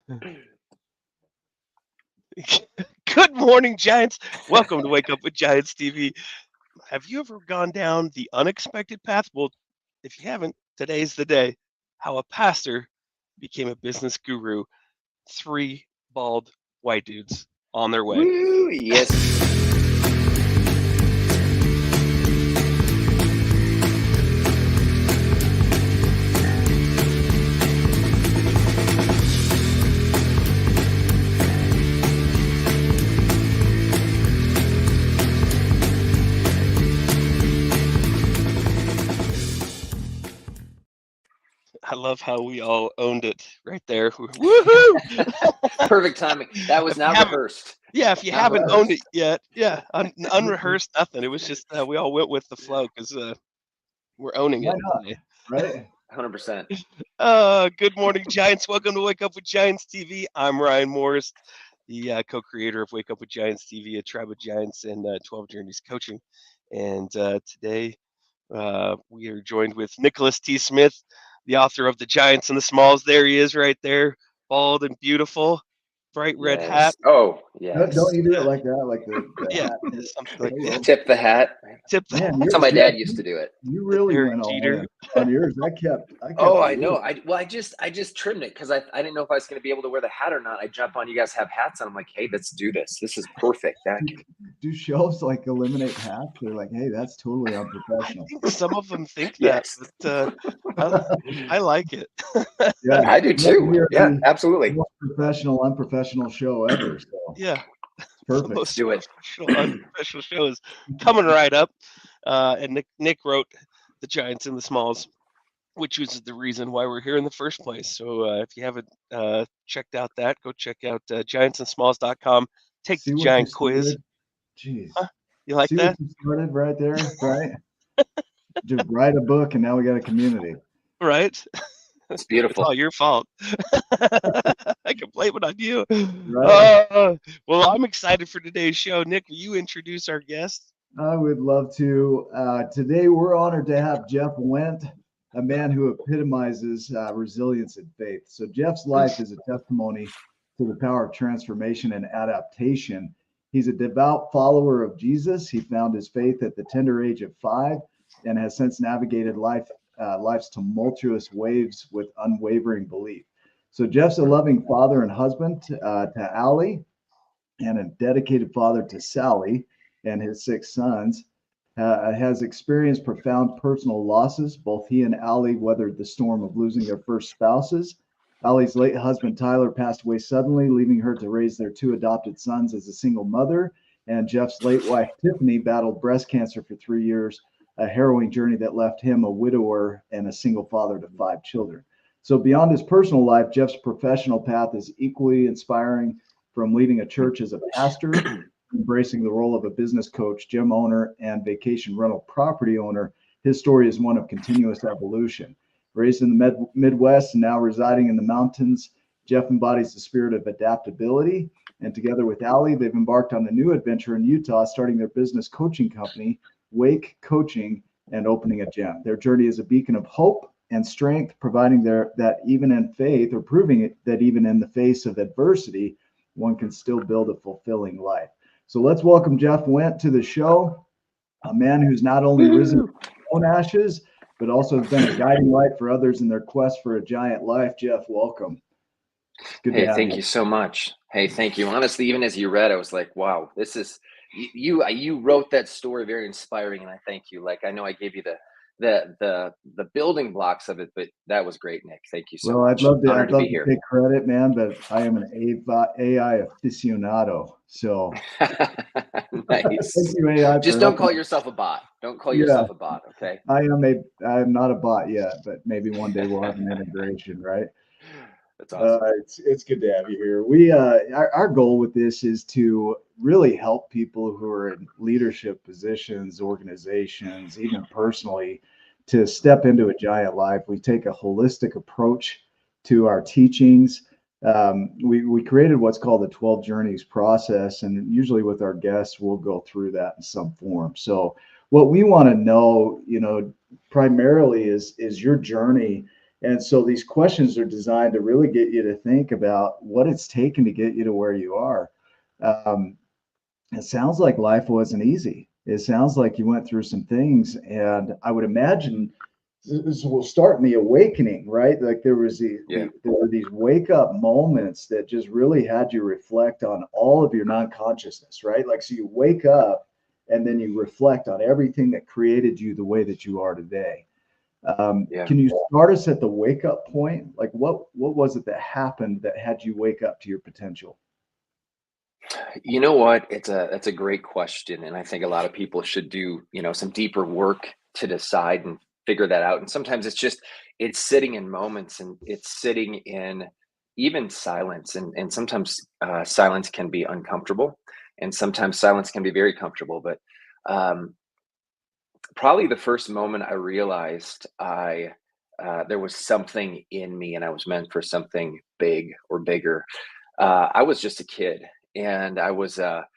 Good morning, Giants. Welcome to Wake Up with Giants TV. Have you ever gone down the unexpected path? Well, if you haven't, today's the day. How a pastor became a business guru. Three bald white dudes on their way. Woo, yes. I love how we all owned it right there. Woohoo! Perfect timing. That was not rehearsed. Yeah, if you Not haven't rehearsed. owned it yet, yeah, unrehearsed, nothing. It was just we all went with the flow because we're owning Why it not? today. Right? 100%. Good morning, Giants. Welcome to Wake Up with Giants TV. I'm Ryan Morris, the co-creator of Wake Up with Giants TV, a tribe of giants and 12 Journeys Coaching. And today we are joined with Nicholas T. Smith, the author of The Giants and the Smalls. There he is right there, bald and beautiful, bright red hat. Oh, yes. Don't you do it like that? Like the Yeah, hat? something like that. Tip the hat. Tip the Man, That's how my dad used to do it. You really Derek went all Jeter. in on yours. I kept Oh, the I know. look. I just trimmed it because I didn't know if I was going to be able to wear the hat or not. I jump on, you guys have hats, and I'm like, hey, let's do this. This is perfect. Do shows like eliminate hats? They're like, hey, that's totally I unprofessional. think some of them think Yes. that, but I like it. Yeah, I do too. Yeah, absolutely. The most professional, unprofessional show ever. So Yeah, perfect. the most Do it. professional, unprofessional show is coming right up. And Nick wrote The Giants and the Smalls, which was the reason why we're here in the first place. So if you haven't checked out that, go check out giantsandsmalls.com. Take See the what giant you quiz. started? Jeez. Huh? You like See that? what you started right there, right? Just write a book and now we got a community. Right? It's beautiful. It's all your fault. I can blame it on you. Right. Well, I'm excited for today's show. Nick, will you introduce our guest? I would love to. Today, we're honored to have Jeff Wendt, a man who epitomizes resilience and faith. So Jeff's life is a testimony to the power of transformation and adaptation. He's a devout follower of Jesus. He found his faith at the tender age of 5 and has since navigated life's tumultuous waves with unwavering belief. So Jeff's a loving father and husband to Allie, and a dedicated father to Sally and his 6 sons. Has experienced profound personal losses. Both he and Allie weathered the storm of losing their first spouses. Allie's late husband, Tyler, passed away suddenly, leaving her to raise their 2 adopted sons as a single mother. And Jeff's late wife, Tiffany, battled breast cancer for 3 years, a harrowing journey that left him a widower and a single father to 5 children. So beyond his personal life, Jeff's professional path is equally inspiring, from leading a church as a pastor, embracing the role of a business coach, gym owner, and vacation rental property owner. His story is one of continuous evolution. Raised in the Midwest and now residing in the mountains, Jeff embodies the spirit of adaptability. And together with Allie, they've embarked on a new adventure in Utah, starting their business coaching company, Wake Coaching, and opening a gym. Their journey is a beacon of hope and strength, providing that even in faith, or proving it that even in the face of adversity, one can still build a fulfilling life. So let's welcome Jeff Wendt to the show, a man who's not only risen from his own ashes, but also has been a guiding light for others in their quest for a giant life. Jeff, welcome. Good to have thank you so much. Hey, thank you. Honestly, even as you read, I was like, wow, this is, you wrote that story very inspiring, and I thank you. Like, I know I gave you the building blocks of it, but that was great, Nick. Thank you so much. I'd love to take credit, man, but I am an AI aficionado. So nice. Thank you, AI. Just don't call yourself a bot. Don't call yourself a bot, okay? I am not a bot yet, but maybe one day we'll have an integration, right? That's awesome. It's good to have you here. We our goal with this is to really help people who are in leadership positions, organizations, even personally, to step into a giant life. We take a holistic approach to our teachings. We created what's called the 12 Journeys process, and usually with our guests, we'll go through that in some form. So what we want to know, primarily is your journey And so these questions are designed to really get you to think about what it's taken to get you to where you are. It sounds like life wasn't easy. It sounds like you went through some things, and I would imagine this will start in the awakening, right? Like there was there were these wake up moments that just really had you reflect on all of your non-consciousness, right? Like, so you wake up and then you reflect on everything that created you the way that you are today. Can you start us at the wake up point? Like what was it that happened that had you wake up to your potential? You know what? That's a great question, and I think a lot of people should do, some deeper work to decide and figure that out. And sometimes it's sitting in moments, and it's sitting in even silence, and sometimes silence can be uncomfortable, and sometimes silence can be very comfortable. But probably the first moment I realized there was something in me, and I was meant for something big or bigger. I was just a kid, and I was about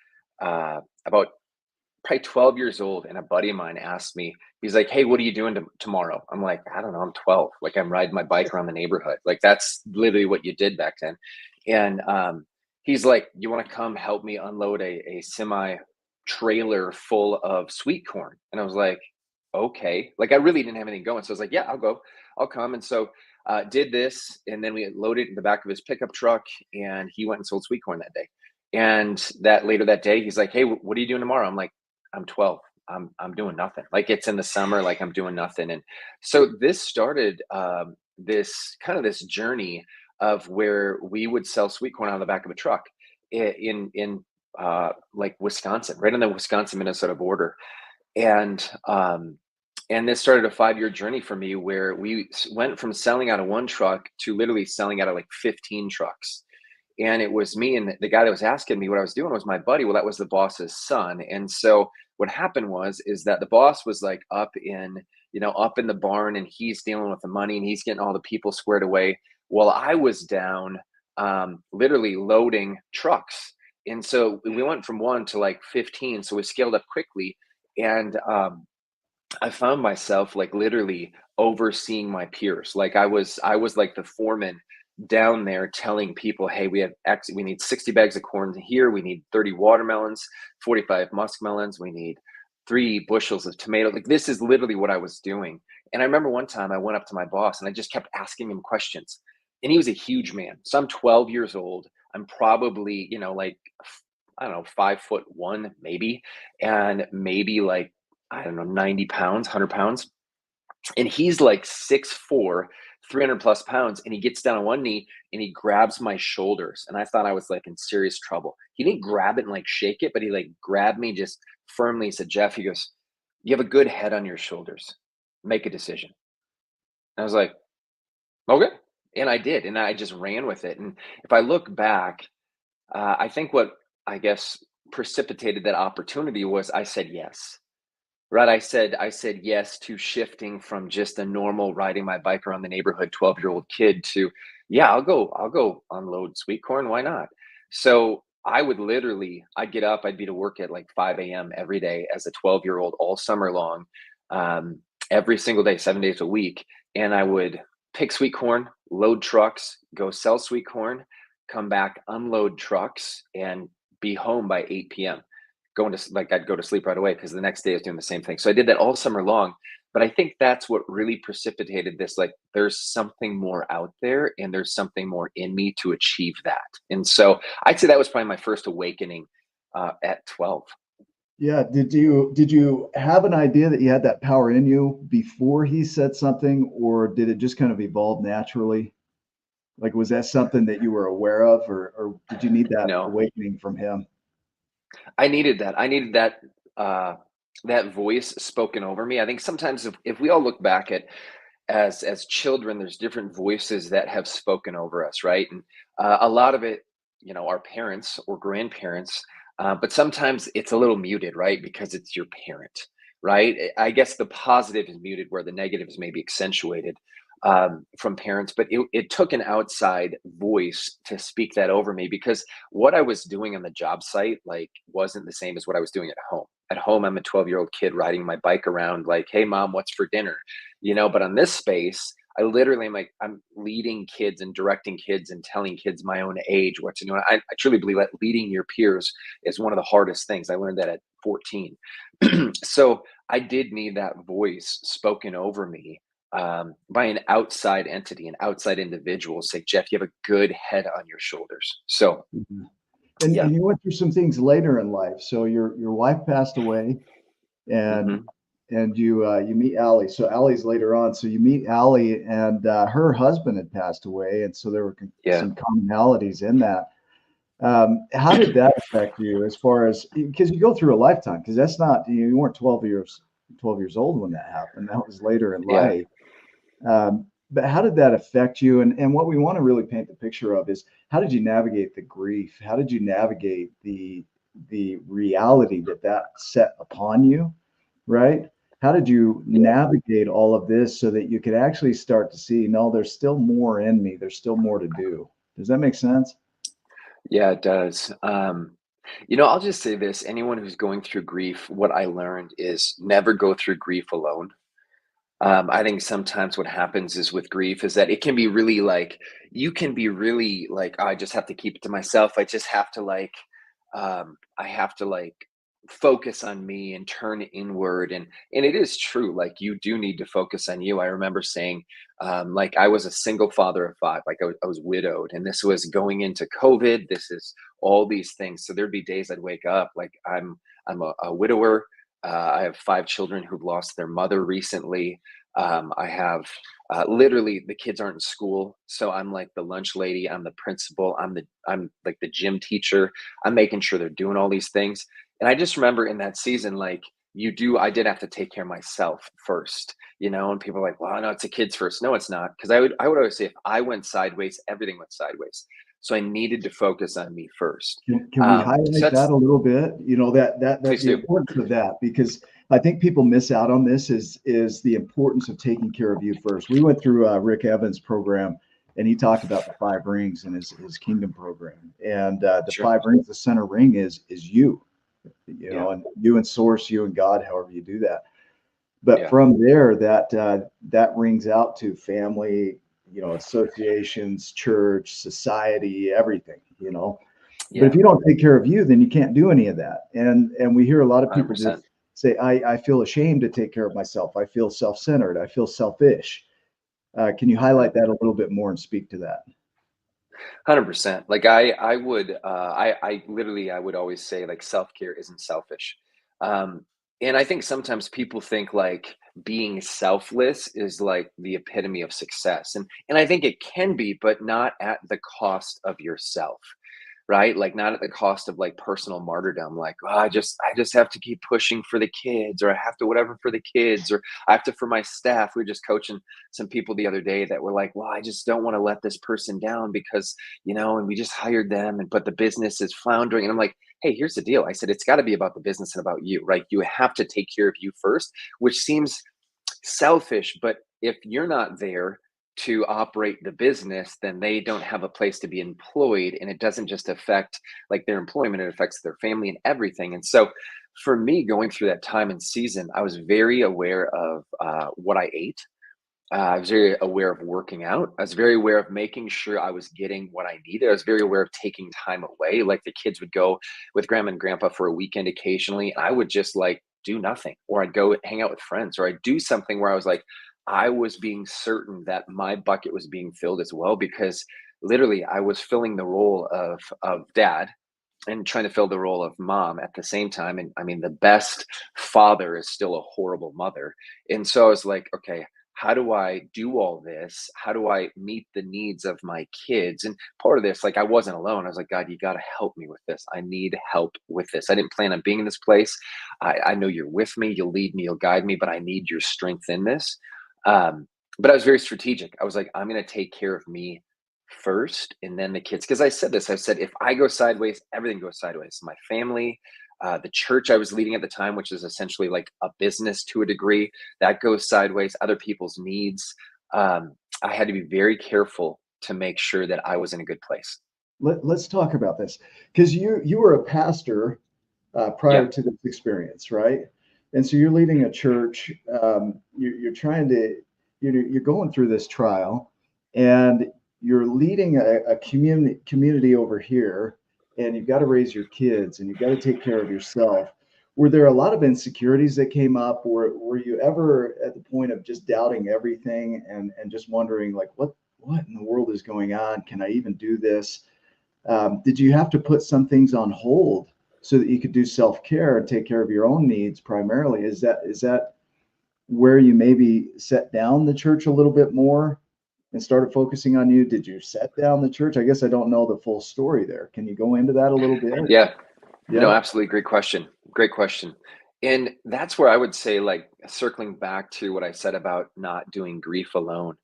probably 12 years old, and a buddy of mine asked me, he's like, "Hey, what are you doing tomorrow?" I'm like, "I don't know, I'm 12. Like, I'm riding my bike around the neighborhood." Like, that's literally what you did back then. And he's like, "You want to come help me unload a semi trailer full of sweet corn?" And I was like, "Okay." Like, I really didn't have anything going. So I was like, "Yeah, I'll go. I'll come." And so did this, and then we loaded it in the back of his pickup truck, and he went and sold sweet corn that day. And that later that day, he's like, "Hey, what are you doing tomorrow?" I'm like, "I'm 12. I'm doing nothing." Like, it's in the summer, like I'm doing nothing. And so this started this journey of where we would sell sweet corn out of the back of a truck in like Wisconsin, right on the Wisconsin Minnesota border. And and this started a 5-year journey for me where we went from selling out of one truck to literally selling out of like 15 trucks. And it was me, and the guy that was asking me what I was doing was my buddy. Well, that was the boss's son. And so what happened is that the boss was like up in the barn, and he's dealing with the money, and he's getting all the people squared away, while I was down literally loading trucks. And so we went from one to like 15. So we scaled up quickly. And I found myself like literally overseeing my peers. Like, I was like the foreman down there telling people, "Hey, we need 60 bags of corn here. We need 30 watermelons, 45 muskmelons. We need 3 bushels of tomato." Like, this is literally what I was doing. And I remember one time I went up to my boss, and I just kept asking him questions. And he was a huge man. So I'm 12 years old. I'm probably, like, I don't know, 5'1", maybe, and maybe like, I don't know, 90 pounds, 100 pounds. And he's like 6'4", 300 plus pounds. And he gets down on one knee and he grabs my shoulders. And I thought I was like in serious trouble. He didn't grab it and like shake it, but he like grabbed me just firmly. He said, "Jeff," he goes, "You have a good head on your shoulders. Make a decision." I was like, "Okay." And I did. And I just ran with it. And if I look back, I think what, I guess, precipitated that opportunity was I said yes. Right, I said yes to shifting from just a normal riding my bike around the neighborhood 12-year-old kid to, yeah, I'll go unload sweet corn, why not? So I'd get up, I'd be to work at like 5 a.m. every day as a 12-year-old all summer long, every single day, 7 days a week. And I would pick sweet corn, load trucks, go sell sweet corn, come back, unload trucks, and be home by 8 p.m. I'd go to sleep right away because the next day I was doing the same thing. So I did that all summer long. But I think that's what really precipitated this. Like, there's something more out there, and there's something more in me to achieve that. And so I'd say that was probably my first awakening at 12. Yeah. Did you have an idea that you had that power in you before he said something, or did it just kind of evolve naturally? Like, was that something that you were aware of, or did you need that No, awakening from him? I needed that. I needed that voice spoken over me. I think sometimes if we all look back at as children, there's different voices that have spoken over us, right? And a lot of it, our parents or grandparents, but sometimes it's a little muted, right? Because it's your parent, right? I guess the positive is muted where the negative is maybe accentuated from parents, but it took an outside voice to speak that over me, because what I was doing on the job site like wasn't the same as what I was doing at home. At home, I'm a 12-year-old kid riding my bike around like, "Hey, mom, what's for dinner?" But on this space, I literally am like, I'm leading kids and directing kids and telling kids my own age what to do. And I truly believe that leading your peers is one of the hardest things. I learned that at 14. So I did need that voice spoken over me by an outside entity, an outside individual say, Jeff, you have a good head on your shoulders. So, Mhm. And you went through some things later in life. So your wife passed away, and you meet Allie. So Allie's later on. So you meet Allie, and her husband had passed away, and so there were some commonalities in that. How did that affect you as far as, because you go through a lifetime, because that's not, you weren't 12 years old when that happened. That was later in life. But how did that affect you? And what we want to really paint the picture of is, how did you navigate the grief? How did you navigate the reality that set upon you, right? How did you navigate all of this so that you could actually start to see, no, there's still more in me. There's still more to do. Does that make sense? Yeah, it does. I'll just say this, anyone who's going through grief, what I learned is never go through grief alone. I think sometimes what happens is with grief is that it can be really like, you can be really like, "Oh, I just have to keep it to myself. I just have to I have to focus on me and turn inward." And it is true. Like you do need to focus on you. I remember saying, like I was a single father of five, like I was widowed, and this was going into COVID. This is all these things. So there'd be days I'd wake up like I'm a widower. I have five children who've lost their mother recently. I have literally the kids aren't in school, so I'm like the lunch lady. I'm the principal. I'm like the gym teacher. I'm making sure they're doing all these things. And I just remember in that season, like I did have to take care of myself first, and people are like, well, no, it's the kids first. No, it's not. Because I would always say if I went sideways, everything went sideways. So I needed to focus on me first. Can we highlight that a little bit? That the importance of that, because I think people miss out on this is the importance of taking care of you first. We went through Rick Evans' program, and he talked about the 5 rings in his kingdom program. And the 5 rings, the center ring is you, and you and source, you and God, however you do that. But from there, that rings out to family, associations, church, society, everything, But if you don't take care of you, then you can't do any of that. And we hear a lot of people 100%. just say, I feel ashamed to take care of myself. I feel self-centered. I feel selfish. Can you highlight that a little bit more and speak to that? 100%. Like I would, I literally, I would always say like self-care isn't selfish. Um, and I think sometimes people think like being selfless is like the epitome of success. And I think it can be, but not at the cost of yourself. Right? Like not at the cost of like personal martyrdom, like, oh, I just have to keep pushing for the kids, or I have to whatever for the kids, or I have to for my staff. We were just coaching some people the other day that were like, well, I just don't want to let this person down because, and we just hired them, but the business is floundering. And I'm like, hey, here's the deal. I said, it's got to be about the business and about you, right? You have to take care of you first, which seems selfish, but if you're not there to operate the business, then they don't have a place to be employed. And it doesn't just affect like their employment, it affects their family and everything. And so for me, going through that time and season, I was very aware of what I ate. I was very aware of working out. I was very aware of making sure I was getting what I needed. I was very aware of taking time away. Like the kids would go with grandma and grandpa for a weekend occasionally. And I would just like do nothing, or I'd go hang out with friends, or I'd do something where I was like, I was being certain that my bucket was being filled as well, because literally I was filling the role of dad and trying to fill the role of mom at the same time. And I mean, the best father is still a horrible mother. And so I was like, okay, how do I do all this? How do I meet the needs of my kids? And part of this, like I wasn't alone. I was like, God, you got to help me with this. I need help with this. I didn't plan on being in this place. I know you're with me. You'll lead me. You'll guide me, but I need your strength in this. But I was very strategic. I was like, I'm going to take care of me first and then the kids. Because I said this, I said, if I go sideways, everything goes sideways. My family, the church I was leading at the time, which is essentially like a business to a degree, that goes sideways, other people's needs. I had to be very careful to make sure that I was in a good place. Let's talk about this, because you were a pastor prior to this experience, right? And so you're leading a church. You're trying to you're going through this trial, and you're leading a community over here, and you've got to raise your kids, and you've got to take care of yourself. Were there a lot of insecurities that came up? Or were you ever at the point of just doubting everything and just wondering, like, what in the world is going on? Can I even do this? Did you have to put some things on hold so that you could do self-care and take care of your own needs primarily? Is that where you maybe set down the church a little bit more and started focusing on you? Did you set down the church? I guess I don't know the full story there. Can you go into that a little bit? Yeah. Yeah. No, absolutely. Great question. Great question. And that's where I would say, like, circling back to what I said about not doing grief alone.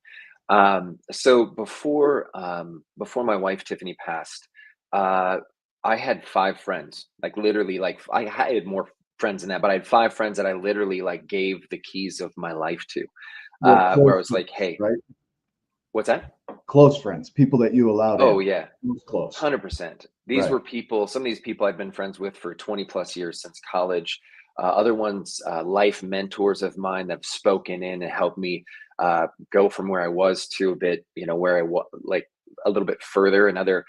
So before my wife Tiffany passed, I had 5 friends. Like, literally, like, I had more friends than that, but I had 5 friends that I literally, like, gave the keys of my life to. Well, Where I close was like, friends, hey, right? what's that? Close friends, people that you allowed Oh in. yeah, Who's close? 100%. These Right. were people, some of these people I've been friends with for 20 plus years since college. Other ones, life mentors of mine that have spoken in and helped me go from where I was to a bit, where I was, like, a little bit further. Another,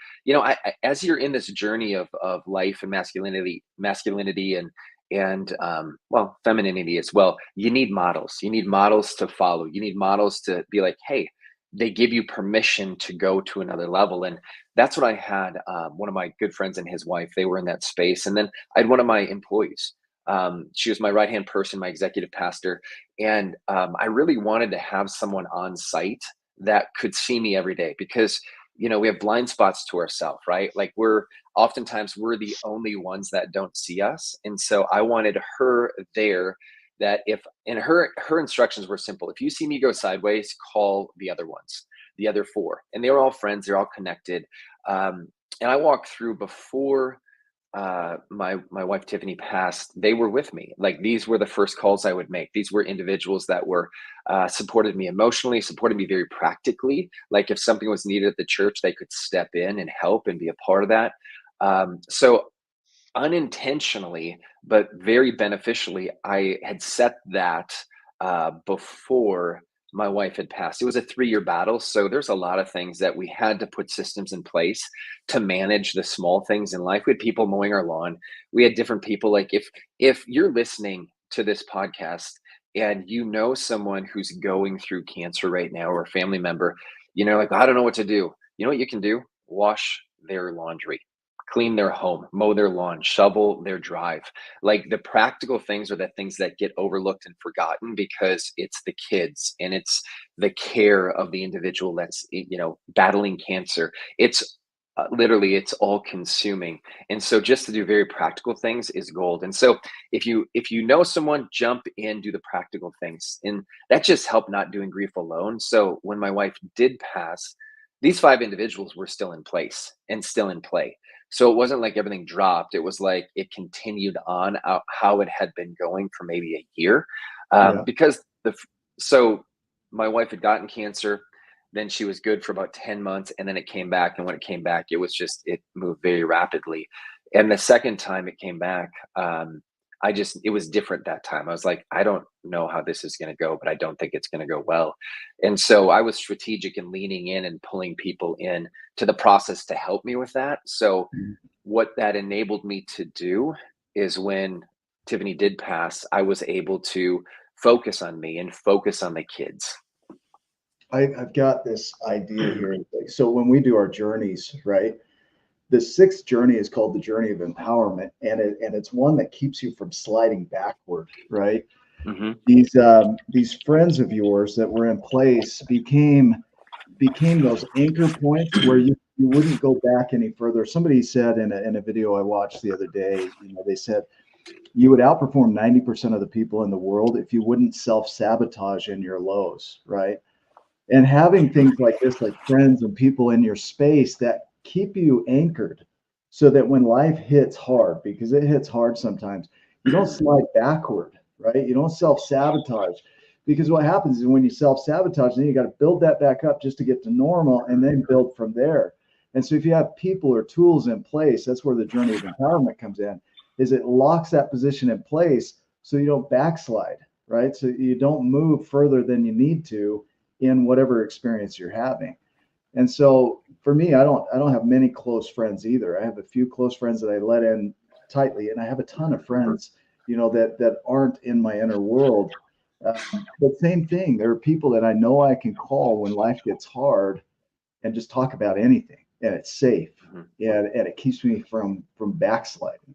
as you're in this journey of life and masculinity and well, femininity as well, you need models. You need models to follow. You need models to be like, hey, they give you permission to go to another level. And that's what I had. One of my good friends and his wife, they were in that space. And then I had one of my employees. She was my right hand person, my executive pastor. And I really wanted to have someone on site that could see me every day, because we have blind spots to ourselves, right? Like, oftentimes we're the only ones that don't see us. And so I wanted her there, that if, and her instructions were simple: if you see me go sideways, call the other ones, the other 4. And they were all friends, they're all connected. And I walked through before my wife Tiffany passed. They were with me. Like, these were the first calls I would make. These were individuals that were supported me emotionally, supported me very practically. Like, if something was needed at the church, they could step in and help and be a part of that. So unintentionally, but very beneficially, I had set that before my wife had passed. It was a 3-year battle. So there's a lot of things that we had to put systems in place to manage the small things in life. We had people mowing our lawn. We had different people. Like, if you're listening to this podcast and you know someone who's going through cancer right now, or a family member, like, I don't know what to do. You know what you can do? Wash their laundry, clean their home, mow their lawn, shovel their drive. Like, the practical things are the things that get overlooked and forgotten, because it's the kids and it's the care of the individual that's, battling cancer. It's literally, it's all consuming. And so just to do very practical things is gold. And so if you know someone, jump in, do the practical things. And that just helped not doing grief alone. So when my wife did pass, these 5 individuals were still in place and still in play. So it wasn't like everything dropped. It was like it continued on how it had been going for maybe a year. Yeah. Because so my wife had gotten cancer, then she was good for about 10 months, and then it came back. And when it came back, it moved very rapidly. And the second time it came back, it was different that time. I was like, I don't know how this is going to go, but I don't think it's going to go well. And so I was strategic in leaning in and pulling people in to the process to help me with that. So what that enabled me to do is, when Tiffany did pass, I was able to focus on me and focus on the kids. I've got this idea here. So when we do our journeys, right? The 6th journey is called the journey of empowerment, and it's one that keeps you from sliding backward, right? Mm-hmm. These friends of yours that were in place became those anchor points where you wouldn't go back any further. Somebody said in a video I watched the other day, they said you would outperform 90% of the people in the world if you wouldn't self-sabotage in your lows, right? And having things like this, like friends and people in your space that keep you anchored, so that when life hits hard, because it hits hard sometimes, you don't slide backward, right? You don't self-sabotage, because what happens is when you self-sabotage, then you got to build that back up just to get to normal, and then build from there. And so if you have people or tools in place, that's where the journey of empowerment comes in, is it locks that position in place so you don't backslide, right? So you don't move further than you need to, in whatever experience you're having. And so for me, I don't have many close friends either. I have a few close friends that I let in tightly, and I have a ton of friends, that aren't in my inner world. But same thing, there are people that I know I can call when life gets hard and just talk about anything, and it's safe, and it keeps me from backsliding.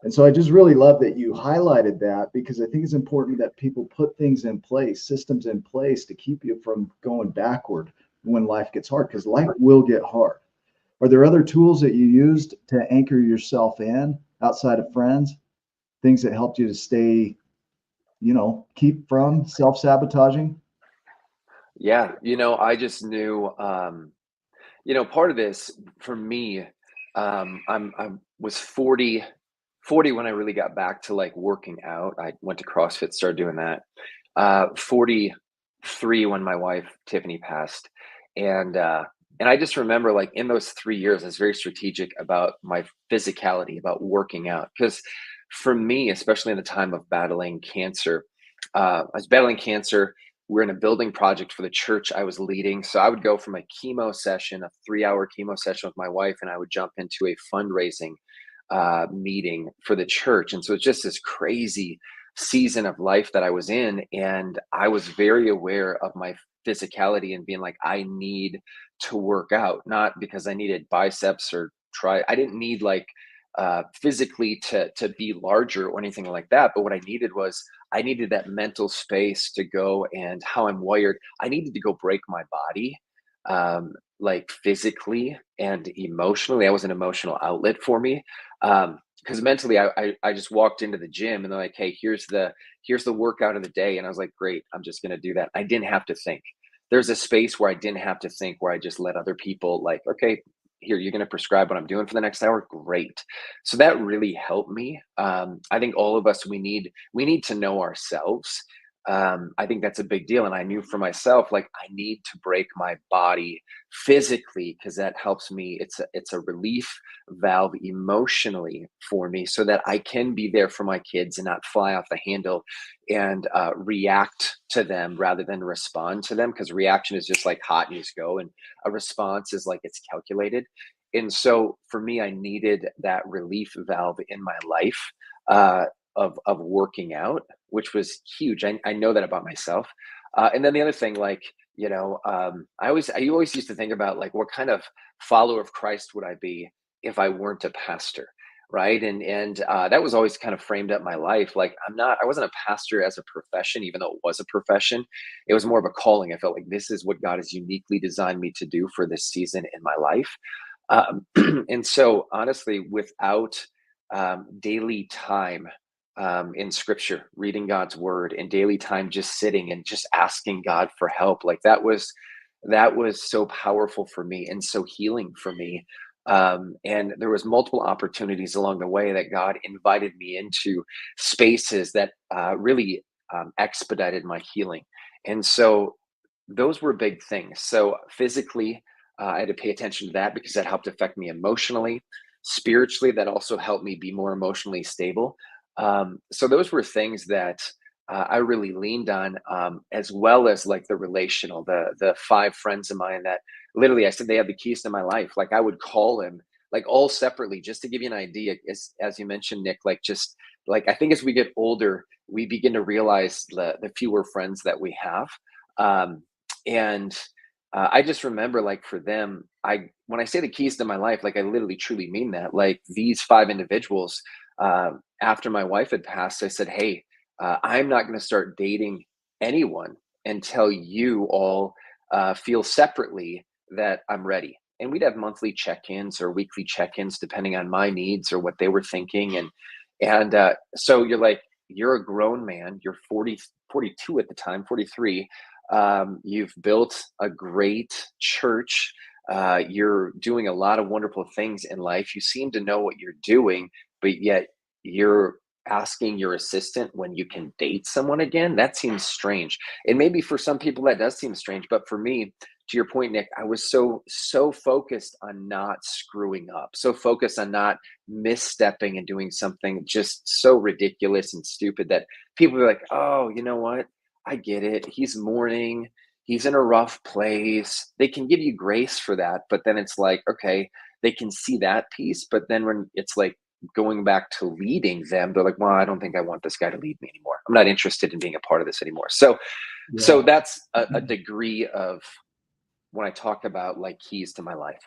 And so I just really love that you highlighted that, because I think it's important that people put things in place, systems in place to keep you from going backward when life gets hard, because life will get hard. Are there other tools that you used to anchor yourself in outside of friends, things that helped you to stay, keep from self-sabotaging? Yeah. I just knew, part of this for me, I was 40 when I really got back to like working out. I went to CrossFit, started doing that. 43 when my wife Tiffany passed, and I just remember like in those 3 years, I was very strategic about my physicality, about working out, because for me, especially in the time of battling cancer, I was battling cancer. We're in a building project for the church I was leading. So I would go from a chemo session, a 3-hour chemo session with my wife, and I would jump into a fundraising meeting for the church. And so it's just this crazy season of life that I was in. And I was very aware of my physicality and being like, I need to work out, not because I needed biceps or I didn't need like physically to be larger or anything like that. But what I needed was I needed that mental space to go, and how I'm wired, I needed to go break my body, like physically and emotionally. That was an emotional outlet for me. Because mentally I just walked into the gym and they're like, hey, here's the workout of the day. And I was like, great, I'm just gonna do that. I didn't have to think. There's a space where I didn't have to think, where I just let other people like, okay, here, you're gonna prescribe what I'm doing for the next hour. Great. So that really helped me. I think all of us, we need to know ourselves. I think that's a big deal. And I knew for myself, like I need to break my body physically, because that helps me. It's a relief valve emotionally for me, so that I can be there for my kids and not fly off the handle and react to them rather than respond to them. Because reaction is just like hot and you just go, and a response is like it's calculated. And so for me, I needed that relief valve in my life, of working out, which was huge. I know that about myself. And then the other thing, like, I always used to think about like, what kind of follower of Christ would I be if I weren't a pastor? Right. And that was always kind of framed up my life. Like I wasn't a pastor as a profession, even though it was a profession. It was more of a calling. I felt like this is what God has uniquely designed me to do for this season in my life. And so honestly, without daily time in scripture, reading God's word, and daily time just sitting and just asking God for help, like that was so powerful for me and so healing for me. And there was multiple opportunities along the way that God invited me into spaces that really expedited my healing. And so those were big things. So physically, I had to pay attention to that, because that helped affect me emotionally. Spiritually, that also helped me be more emotionally stable. So those were things that I really leaned on, as well as like the relational, the 5 friends of mine that literally I said they had the keys to my life. Like I would call them like all separately, just to give you an idea. As you mentioned, Nick, like just like I think as we get older, we begin to realize the fewer friends that we have. And I just remember like for them, when I say the keys to my life, like I literally truly mean that. Like these 5 individuals, after my wife had passed, I said, hey, I'm not going to start dating anyone until you all feel separately that I'm ready. And we'd have monthly check-ins or weekly check-ins depending on my needs or what they were thinking. And so you're like, you're a grown man, you're 40, 42 at the time, 43. You've built a great church. You're doing a lot of wonderful things in life. You seem to know what you're doing, but yet you're asking your assistant when you can date someone again. That seems strange. And maybe for some people that does seem strange, but for me, to your point, Nick, I was so focused on not screwing up, so focused on not misstepping and doing something just so ridiculous and stupid that people are like, oh, you know what? I get it. He's mourning. he's in a rough place. They can give you grace for that, but then it's like, okay, they can see that piece, but then when it's like going back to leading them, they're like, well, I don't think I want this guy to lead me anymore. I'm not interested in being a part of this anymore. So Yeah. that's a degree of when I talk about like keys to my life.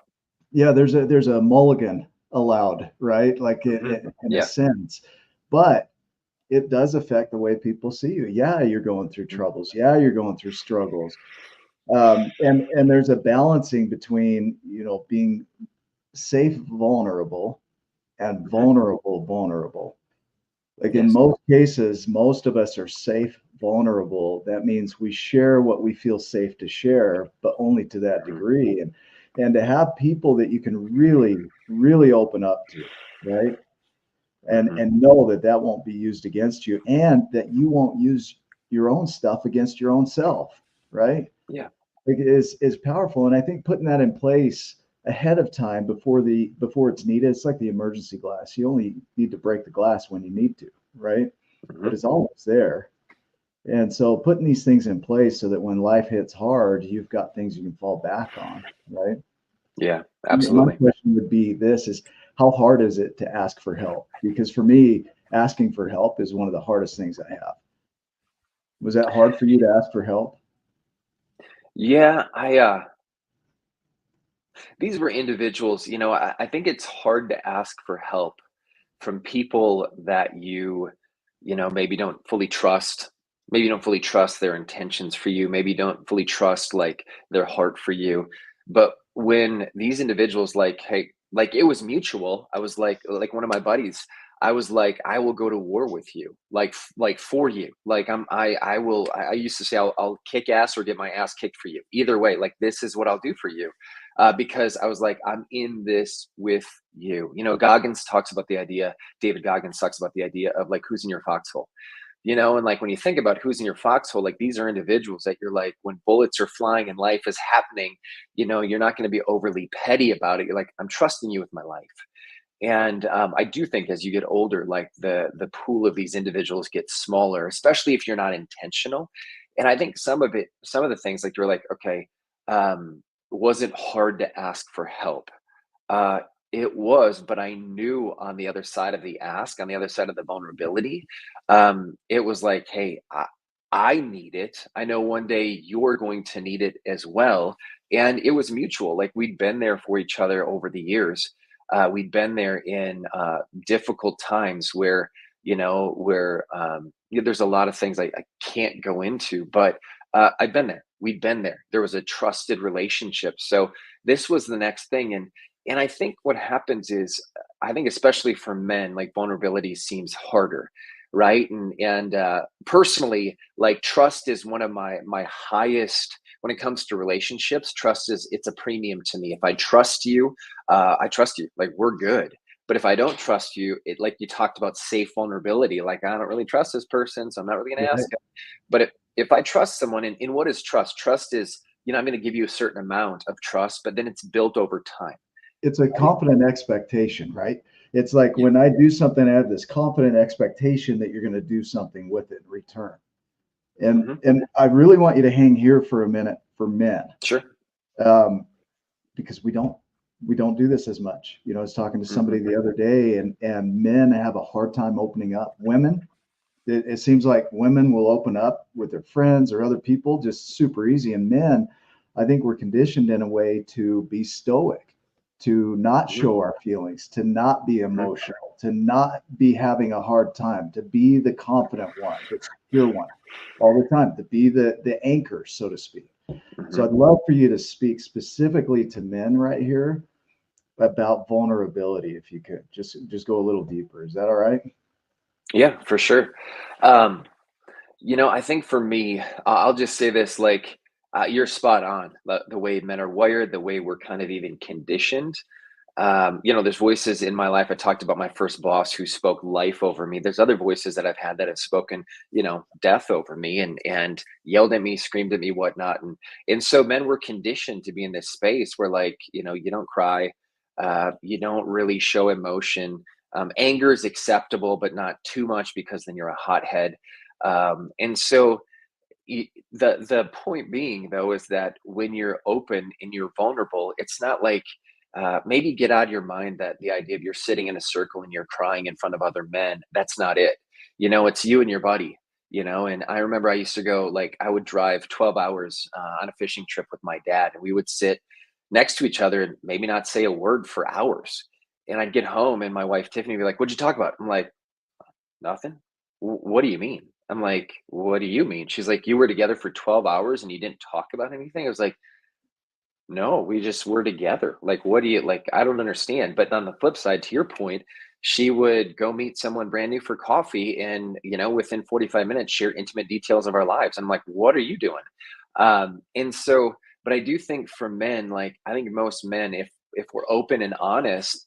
Yeah, there's a mulligan allowed, right? Like in a Yeah. sense, but it does affect the way people see you. Yeah, you're going through troubles. Yeah, you're going through struggles. And there's a balancing between, being safe, vulnerable, and vulnerable. Like in Yes. most cases, most of us are safe, vulnerable. That means we share what we feel safe to share, but only to that degree. And to have people that you can really, really open up to, right? And know that that won't be used against you, and that you won't use your own stuff against your own self, right? Yeah. It is powerful. And I think putting that in place ahead of time before it's needed, it's like the emergency glass. You only need to break the glass when you need to, right? But it's always there. And so putting these things in place so that when life hits hard, you've got things you can fall back on, right? Yeah, My absolutely. question would be this is how hard is it to ask for help? Because for me, asking for help is one of the hardest things I have. Was that hard for you to ask for help? Yeah, these were individuals, I think it's hard to ask for help from people that maybe don't fully trust. Maybe you don't fully trust their intentions for you. Maybe you don't fully trust like their heart for you. But when these individuals like, hey, like it was mutual. I was like one of my buddies, I was like, I will go to war with you, like for you. Like I will. I used to say, I'll kick ass or get my ass kicked for you. Either way, like this is what I'll do for you, because I was like, I'm in this with you. Goggins talks about the idea. David Goggins talks about the idea of like who's in your foxhole. And like when you think about who's in your foxhole, like these are individuals that you're like, when bullets are flying and life is happening, you're not going to be overly petty about it. You're like, I'm trusting you with my life. And I do think as you get older, like the pool of these individuals gets smaller, especially if you're not intentional. And I think some of the things like you're like, okay, was it hard to ask for help? Uh, it was, but I knew on the other side of the ask, on the other side of the vulnerability, it was like, hey, I need it. I know one day you're going to need it as well. And it was mutual. Like we'd been there for each other over the years. We'd been there in difficult times where there's a lot of things I can't go into, but I've been there. We'd been there. There was a trusted relationship. So this was the next thing. And I think what happens is, I think especially for men, like vulnerability seems harder, right? And personally, like trust is one of my highest when it comes to relationships. Trust it's a premium to me. If I trust you, I trust you. Like we're good. But if I don't trust you, it like you talked about safe vulnerability. Like I don't really trust this person, so I'm not really going to Right. ask him. But if I trust someone, and in what is trust? Trust is I'm going to give you a certain amount of trust, but then it's built over time. It's a Right? confident expectation, right? It's like Yeah. when I do something, I have this confident expectation that you're going to do something with it in return. And Hmm. and I really want you to hang here for a minute for men, Sure. um, because we don't do this as much. I was talking to somebody Hmm. the other day, and men have a hard time opening up. Women, it seems like women will open up with their friends or other people just super easy. And men, I think we're conditioned in a way to be stoic, to not Hmm. show our feelings, to not be Hmm. emotional, to not be having a hard time, to be the confident one, the secure one all the time, to be the anchor, so to speak. So Hmm. I'd love for you to speak specifically to men right here about vulnerability, if you could just go a little deeper. Is that all right? Yeah, for sure. Um, I think for me, I'll just say this: like, you're spot on. The way men are wired, the way we're kind of even conditioned. There's voices in my life. I talked about my first boss who spoke life over me. There's other voices that I've had that have spoken, death over me and yelled at me, screamed at me, whatnot. And so men were conditioned to be in this space where like, you don't cry, you don't really show emotion. Anger is acceptable, but not too much because then you're a hothead. And so the point being though is that when you're open and you're vulnerable, it's not like maybe get out of your mind that the idea of you're sitting in a circle and you're crying in front of other men. That's not it. It's you and your buddy. And I remember I used to go, like, I would drive 12 hours on a fishing trip with my dad, and we would sit next to each other and maybe not say a word for hours. And I'd get home and my wife Tiffany would be like, "What'd you talk about?" I'm like, "Nothing." What do you mean?" I'm like, "What do you mean?" She's like, "You were together for 12 hours and you didn't talk about anything?" I was like, "No, we just were together. Like, what do you like? I don't understand." But on the flip side, to your point, she would go meet someone brand new for coffee and, within 45 minutes, share intimate details of our lives. I'm like, "What are you doing?" And so, but I do think for men, like, I think most men, if we're open and honest,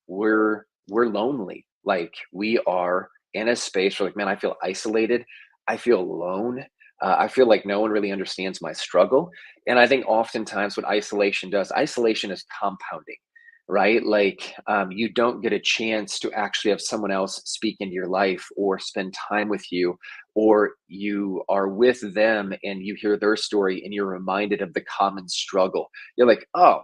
we're lonely. Like, we are in a space where, like, man, I feel isolated. I feel alone. I feel like no one really understands my struggle. And I think oftentimes what isolation does, isolation is compounding, right? Like, you don't get a chance to actually have someone else speak into your life or spend time with you, or you are with them and you hear their story and you're reminded of the common struggle. You're like, oh,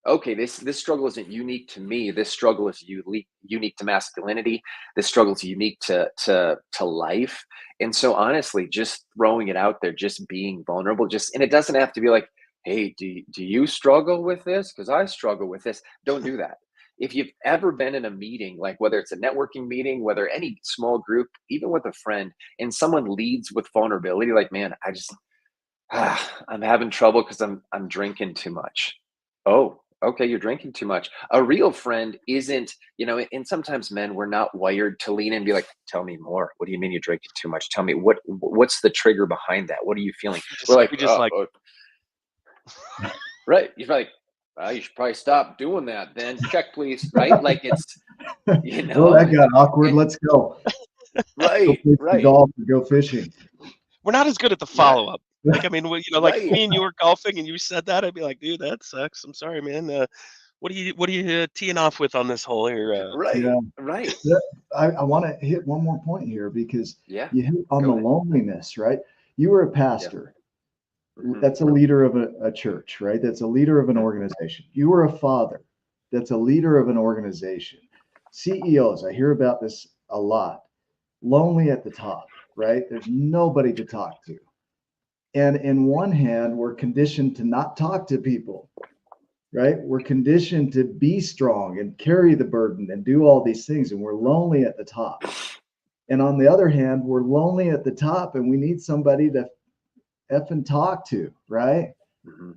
okay, this struggle isn't unique to me. This struggle is unique to masculinity. This struggle is unique to life. And so honestly, just throwing it out there, just being vulnerable, and it doesn't have to be like, "Hey, do you struggle with this? Because I struggle with this." Don't do that. If you've ever been in a meeting, like whether it's a networking meeting, whether any small group, even with a friend, and someone leads with vulnerability, like, man, I'm having trouble because I'm drinking too much. Oh, okay, you're drinking too much. A real friend isn't, and sometimes men, we're not wired to lean in and be like, "Tell me more. What do you mean you're drinking too much? Tell me what's the trigger behind that? What are you feeling?" We're like, We just like, right. You're like, "You should probably stop doing that then. Check, please." Right? Like, it's, Well, that got awkward. it, Let's go. Go right, play some right, golf or go fishing. we're not as good at the right, follow up. Like, I mean, like if right, me and you were golfing and you said that, I'd be like, "Dude, that sucks. I'm sorry, man. What are you teeing off with on this hole here?" right, Yeah. right. Yeah, I want to hit one more point here because Yeah, you hit on go the ahead. loneliness, right? You were a Yeah. pastor. Mhm. That's a leader of a church, right? That's a leader of an Mhm. organization. You were a father. That's a leader of an organization. CEOs, I hear about this a lot. Lonely at the top, right? There's nobody to talk to. And in one hand, we're conditioned to not talk to people, right? We're conditioned to be strong and carry the burden and do all these things. And we're lonely at the top. And on the other hand, we're lonely at the top and we need somebody to F and talk to, right? Mhm.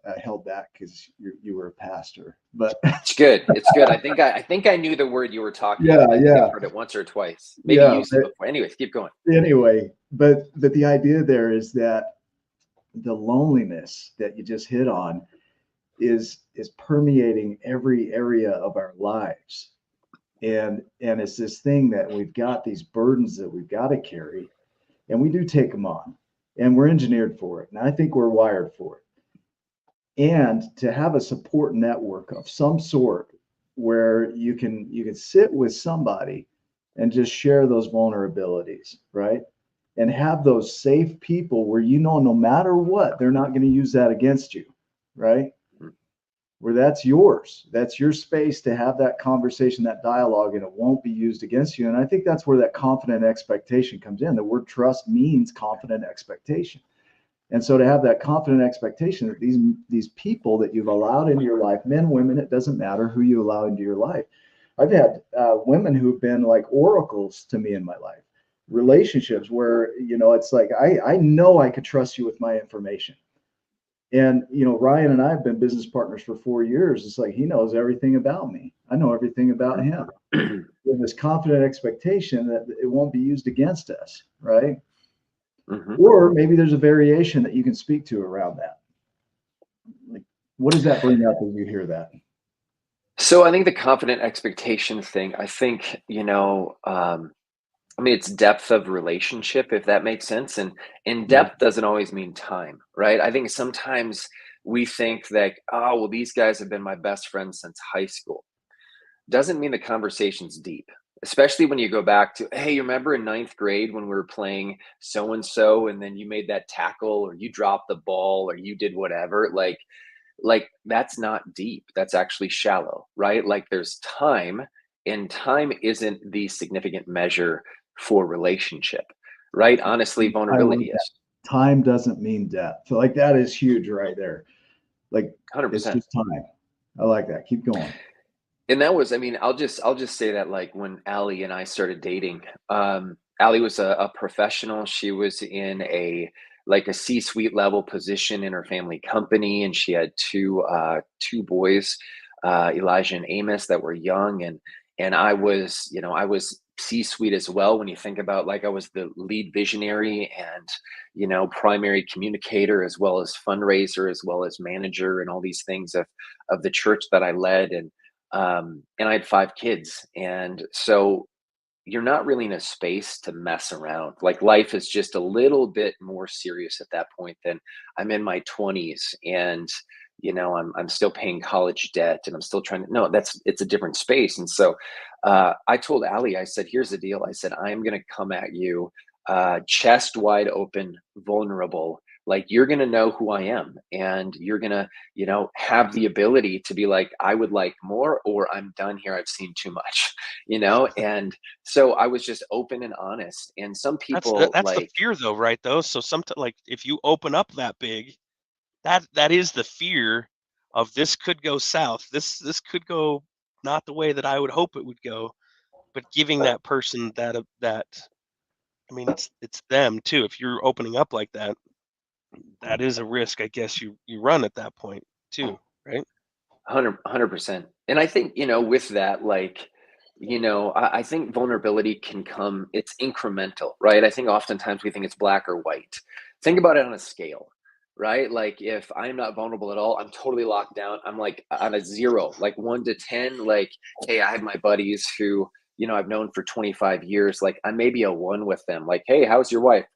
I held back because you were a pastor, but It's good. It's good. I think I knew the word you were talking yeah, about. I think I've yeah, heard it once or twice. Maybe yeah. used it before. Anyways, keep going. Anyway, but the idea there is that the loneliness that you just hit on is permeating every area of our lives, and it's this thing that we've got these burdens that we've got to carry, and we do take them on, and we're engineered for it, and I think we're wired for it. And to have a support network of some sort where you can sit with somebody and just share those vulnerabilities, right? And have those safe people where no matter what, they're not going to use that against you, right? Mhm. Where that's yours. That's your space to have that conversation, that dialogue, and it won't be used against you. And I think that's where that confident expectation comes in. The word trust means confident expectation. And so to have that confident expectation that these people that you've allowed into your life, men, women, it doesn't matter who you allow into your life. I've had women who've been like oracles to me in my life, relationships where, it's like, I know I could trust you with my information. And, Ryan and I have been business partners for 4 years. It's like he knows everything about me. I know everything about him. With this confident expectation that it won't be used against us, right? Mhm. Or maybe there's a variation that you can speak to around that. Like, what does that bring up when you hear that? So I think the confident expectation thing, I think, I mean, it's depth of relationship, if that makes sense. And Yeah. depth doesn't always mean time, right? I think sometimes we think that, oh, well, these guys have been my best friends since high school. Doesn't mean the conversation's deep. especially when you go back to, hey, you remember in ninth grade when we were playing so and so, and then you made that tackle, or you dropped the ball, or you did whatever. Like that's not deep. That's actually shallow, right? Like there's time, and time isn't the significant measure for relationship, right? Honestly, I like vulnerability that. is. Time doesn't mean depth. So like that is huge right there. Like it's 100%. just time. I like that. Keep going. And that was, I mean, I'll just say that, like, when Allie and I started dating, Allie was a professional. She was in a C-suite level position in her family company, and she had two boys, Elijah and Amos, that were young, and I was C-suite as well. When you think about, like, I was the lead visionary and primary communicator, as well as fundraiser, as well as manager, and all these things of the church that I led, and I had 5 kids. And so you're not really in a space to mess around. Like, life is just a little bit more serious at that point. Than I'm in my 20s, and I'm still paying college debt, and I'm still trying to, no, it's a different space. And so I told Allie, I said, here's the deal. I said, I'm going to come at you chest wide open, vulnerable. Like, you're going to know who I am, and you're going to, have the ability to be like, I would like more, or I'm done here. I've seen too much, And so I was just open and honest. And some people, That's the like, fear, though, right? Though, so sometimes, like, if you open up that big, that is the fear of, this could go south. This could go not the way that I would hope it would go. But giving that person that, I mean, it's them too. If you're opening up like that, that is a risk, I guess, you run at that point too, right? 100%. And I think, with that, like, I think vulnerability can come, it's incremental, right? I think oftentimes we think it's black or white. Think about it on a scale, right? Like, if I'm not vulnerable at all, I'm totally locked down. I'm like on a 0, like 1 to 10. Like, hey, I have my buddies who, I've known for 25 years. Like, I may be a 1 with them. Like, hey, how's your wife?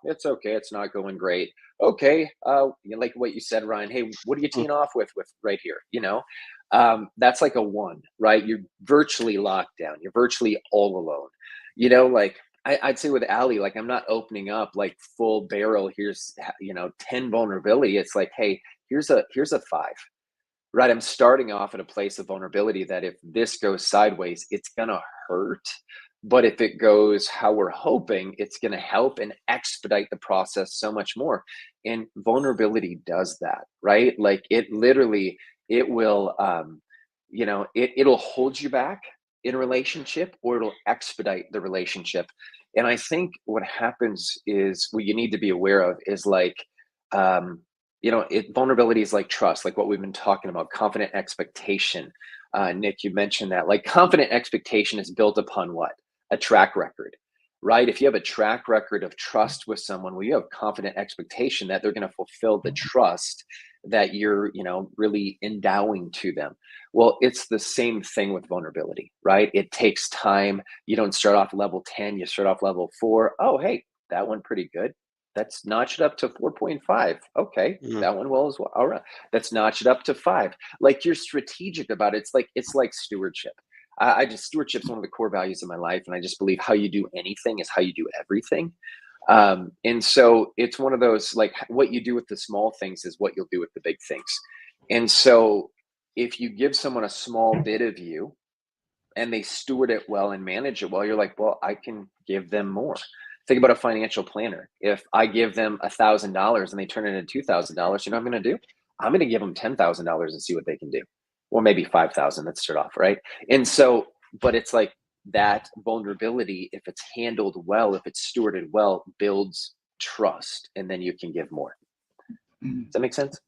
It's okay. It's not going great. Okay. Like what you said, Ryan, hey, what are you teeing off with right here? That's like a 1, right? You're virtually locked down. You're virtually all alone. Like, I'd say with Allie, like, I'm not opening up like full barrel. Here's 10 vulnerability. It's like, hey, here's a 5, right? I'm starting off at a place of vulnerability that if this goes sideways, it's gonna hurt. But if it goes how we're hoping, it's gonna help and expedite the process so much more. And vulnerability does that, right? Like, it literally, it will, it'll hold you back in a relationship, or it'll expedite the relationship. And I think what happens is, what you need to be aware of is, like, vulnerability is like trust, like what we've been talking about, confident expectation. Nick, you mentioned that. Like, confident expectation is built upon what? A track record, right? If you have a track record of trust with someone, well, you have confident expectation that they're going to fulfill the trust that you're, really endowing to them. Well, it's the same thing with vulnerability, right? It takes time. You don't start off level 10, you start off level 4. Oh, hey, that went pretty good. Let's notch it up to 4.5. Okay, Mhm. that one will as well. All right, let's notch it up to 5. Like, you're strategic about it. It's like stewardship. Stewardship is one of the core values of my life, and I just believe how you do anything is how you do everything. And so it's one of those, like, what you do with the small things is what you'll do with the big things. And so if you give someone a small bit of you, and they steward it well and manage it well, you're like, well, I can give them more. Think about a financial planner. If I give them $1,000 and they turn it into $2,000, you know what I'm going to do? I'm going to give them $10,000 and see what they can do. Or maybe 5,000. Let's start off, right? And so, but it's like, that vulnerability, if it's handled well, if it's stewarded well, builds trust, and then you can give more. Does that make sense?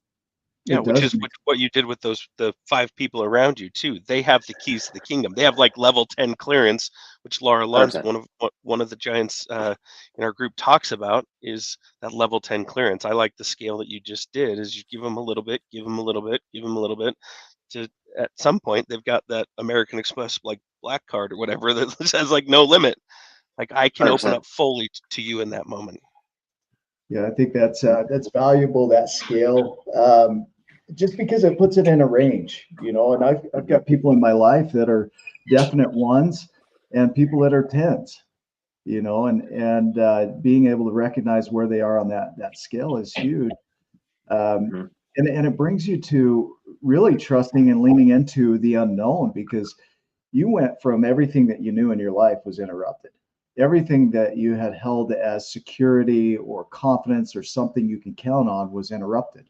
Yeah, It which does. is what you did with the 5 people around you too. They have the keys to the kingdom. They have like level 10 clearance, which Laura Lund, 100%. one of the giants in our group, talks about, is that level 10 clearance. I like the scale that you just did. Is you give them a little bit, give them a little bit, give them a little bit. To, at some point, they've got that American Express like black card or whatever that says like no limit. Like, I can open 100%. up fully to you in that moment. Yeah, I think that's valuable, that scale, just because it puts it in a range, and I've got people in my life that are definite 1s, and people that are tens, and being able to recognize where they are on that scale is huge. Mhm. And it brings you to really trusting and leaning into the unknown, because you went from everything that you knew in your life was interrupted. Everything that you had held as security or confidence or something you can count on was interrupted.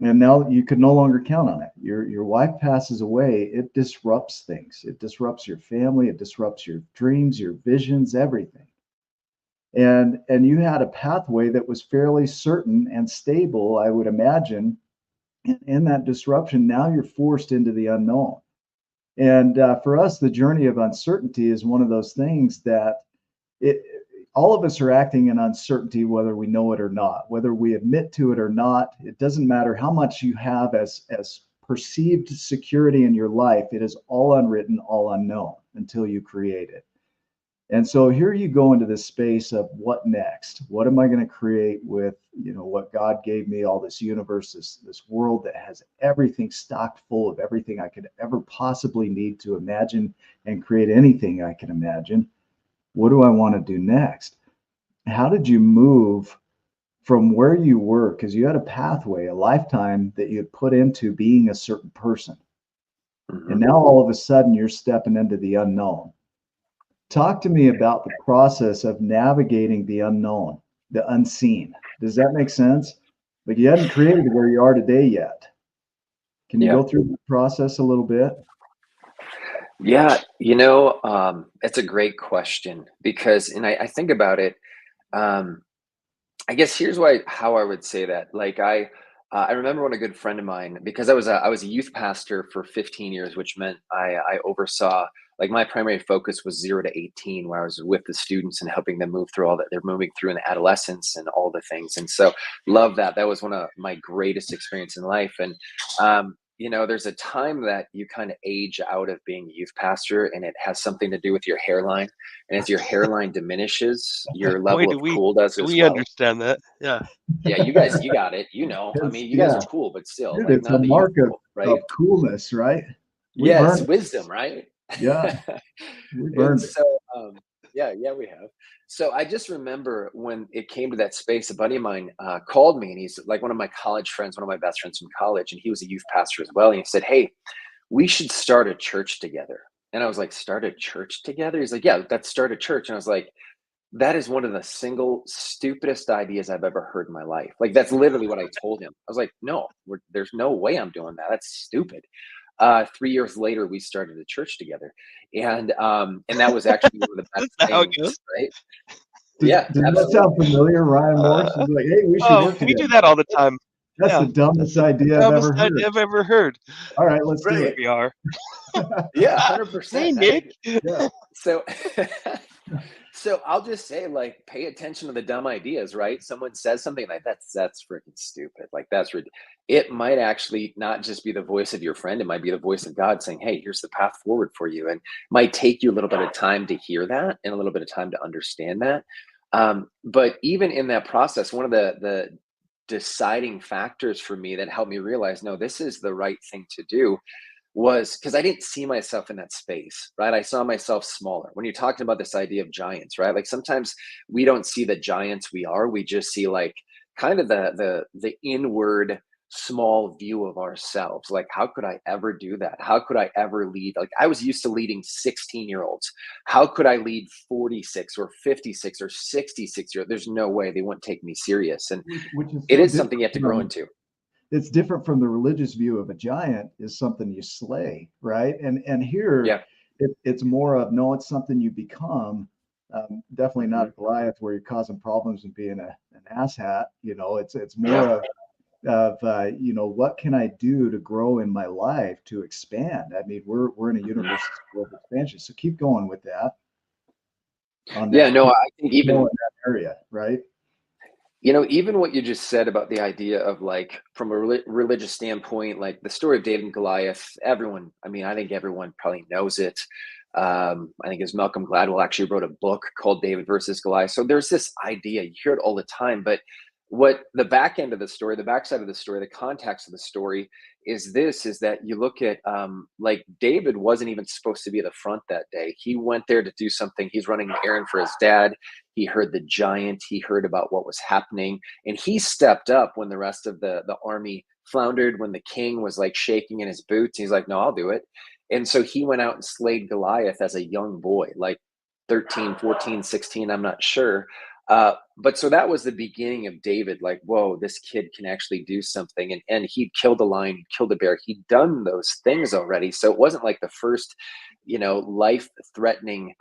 And now you could no longer count on it. Your wife passes away. It disrupts things. It disrupts your family. It disrupts your dreams, your visions, everything. And you had a pathway that was fairly certain and stable, I would imagine. In that disruption, now you're forced into the unknown. And for us, the journey of uncertainty is one of those things that it all of us are acting in uncertainty, whether we know it or not, whether we admit to it or not. It doesn't matter how much you have as perceived security in your life. It is all unwritten, all unknown until you create it. And so here you go into this space of what next? What am I going to create with, what God gave me, all this universe, this world that has everything stocked full of everything I could ever possibly need to imagine and create anything I can imagine. What do I want to do next? How did you move from where you were? Because you had a pathway, a lifetime that you had put into being a certain person. Mhm. And now all of a sudden you're stepping into the unknown. Talk to me about the process of navigating the unknown, the unseen. Does that make sense? Like, you hadn't created where you are today yet. Can you Yeah. go through the process a little bit? Yeah, it's a great question because, and I think about it. I guess here's how I would say that. Like I remember when a good friend of mine, because I was a youth pastor for 15 years, which meant I oversaw, like, my primary focus was 0 to 18, where I was with the students and helping them move through all that they're moving through in the adolescence and all the things. And so love that. That was one of my greatest experience in life. And there's a time that you kind of age out of being a youth pastor, and it has something to do with your hairline. And as your hairline diminishes, your Boy, level of cool does do as we well. understand that? Yeah. Yeah, you guys, you got it. I mean, you guys Yeah, are cool, but still, dude, like, it's a not the youth mark cool, right? of coolness, right? We've Yes, earned it. wisdom, right? Yeah, we've And earned it. so, yeah, we have. So I just remember when it came to that space, a buddy of mine called me, and he's like one of my college friends, one of my best friends from college, and he was a youth pastor as well. And he said, "Hey, we should start a church together." And I was like, "Start a church together?" He's like, "Yeah, let's start a church." And I was like, that is one of the single stupidest ideas I've ever heard in my life. Like, that's literally what I told him. I was like, no, there's no way I'm doing that. That's stupid. 3 years later, we started a church together, and that was actually one of the best That's how it things, goes. right? Does, Yeah, does that absolutely. sound familiar? Ryan Morris Uh, is like, hey, we should oh, work we together. do that all the time. That's Yeah, the that's dumbest the idea I've dumbest ever idea heard. I've ever heard. All right, let's do Right. it. We are. Yeah, Hey, 100%. Nick. Yeah. So so I'll just say, like, pay attention to the dumb ideas, right? Someone says something like that's freaking stupid. Like, it might actually not just be the voice of your friend, it might be the voice of God saying, "Hey, here's the path forward for you." And it might take you a little bit of time to hear that and a little bit of time to understand that. But even in that process, one of the deciding factors for me that helped me realize, no, this is the right thing to do, was because I didn't see myself in that space, right? I saw myself smaller. When you're talking about this idea of giants, right? Like, sometimes we don't see the giants we are. We just see, like, kind of the inward small view of ourselves. Like, how could I ever do that? How could I ever lead? Like, I was used to leading 16-year-olds. How could I lead 46 or 56 or 66-year-olds? There's no way. They wouldn't take me serious. And Which is it so is something you different have to grow from, into. it's different from the religious view of a giant is something you slay, right? And here Yeah. it's more of, no, it's something you become. Definitely not Mhm. a Goliath where you're causing problems and being an asshat. It's more of what can I do to grow in my life to expand? I mean, we're in a Mhm. universe of expansion, so keep going with that on Yeah, that. no, Keep I think going in even that area, right? even what you just said about the idea of, like, from a religious standpoint, like the story of David and Goliath, I think everyone probably knows it. I think, as Malcolm Gladwell actually wrote a book called David versus Goliath. So there's this idea, you hear it all the time, but what the back end of the story, the backside of the story, the context of the story is that you look at, like David wasn't even supposed to be at the front that day. He went there to do something. He's running an errand for his dad. He heard the giant. He heard about what was happening, and he stepped up when the rest of the army floundered, when the king was like shaking in his boots. He's like, no, I'll do it. And so he went out and slayed Goliath as a young boy, like 13, 14, 16, I'm not sure. But so that was the beginning of David, like, whoa, this kid can actually do something. And he'd killed a lion, he'd killed a bear, he'd done those things already. So it wasn't like the first, life threatening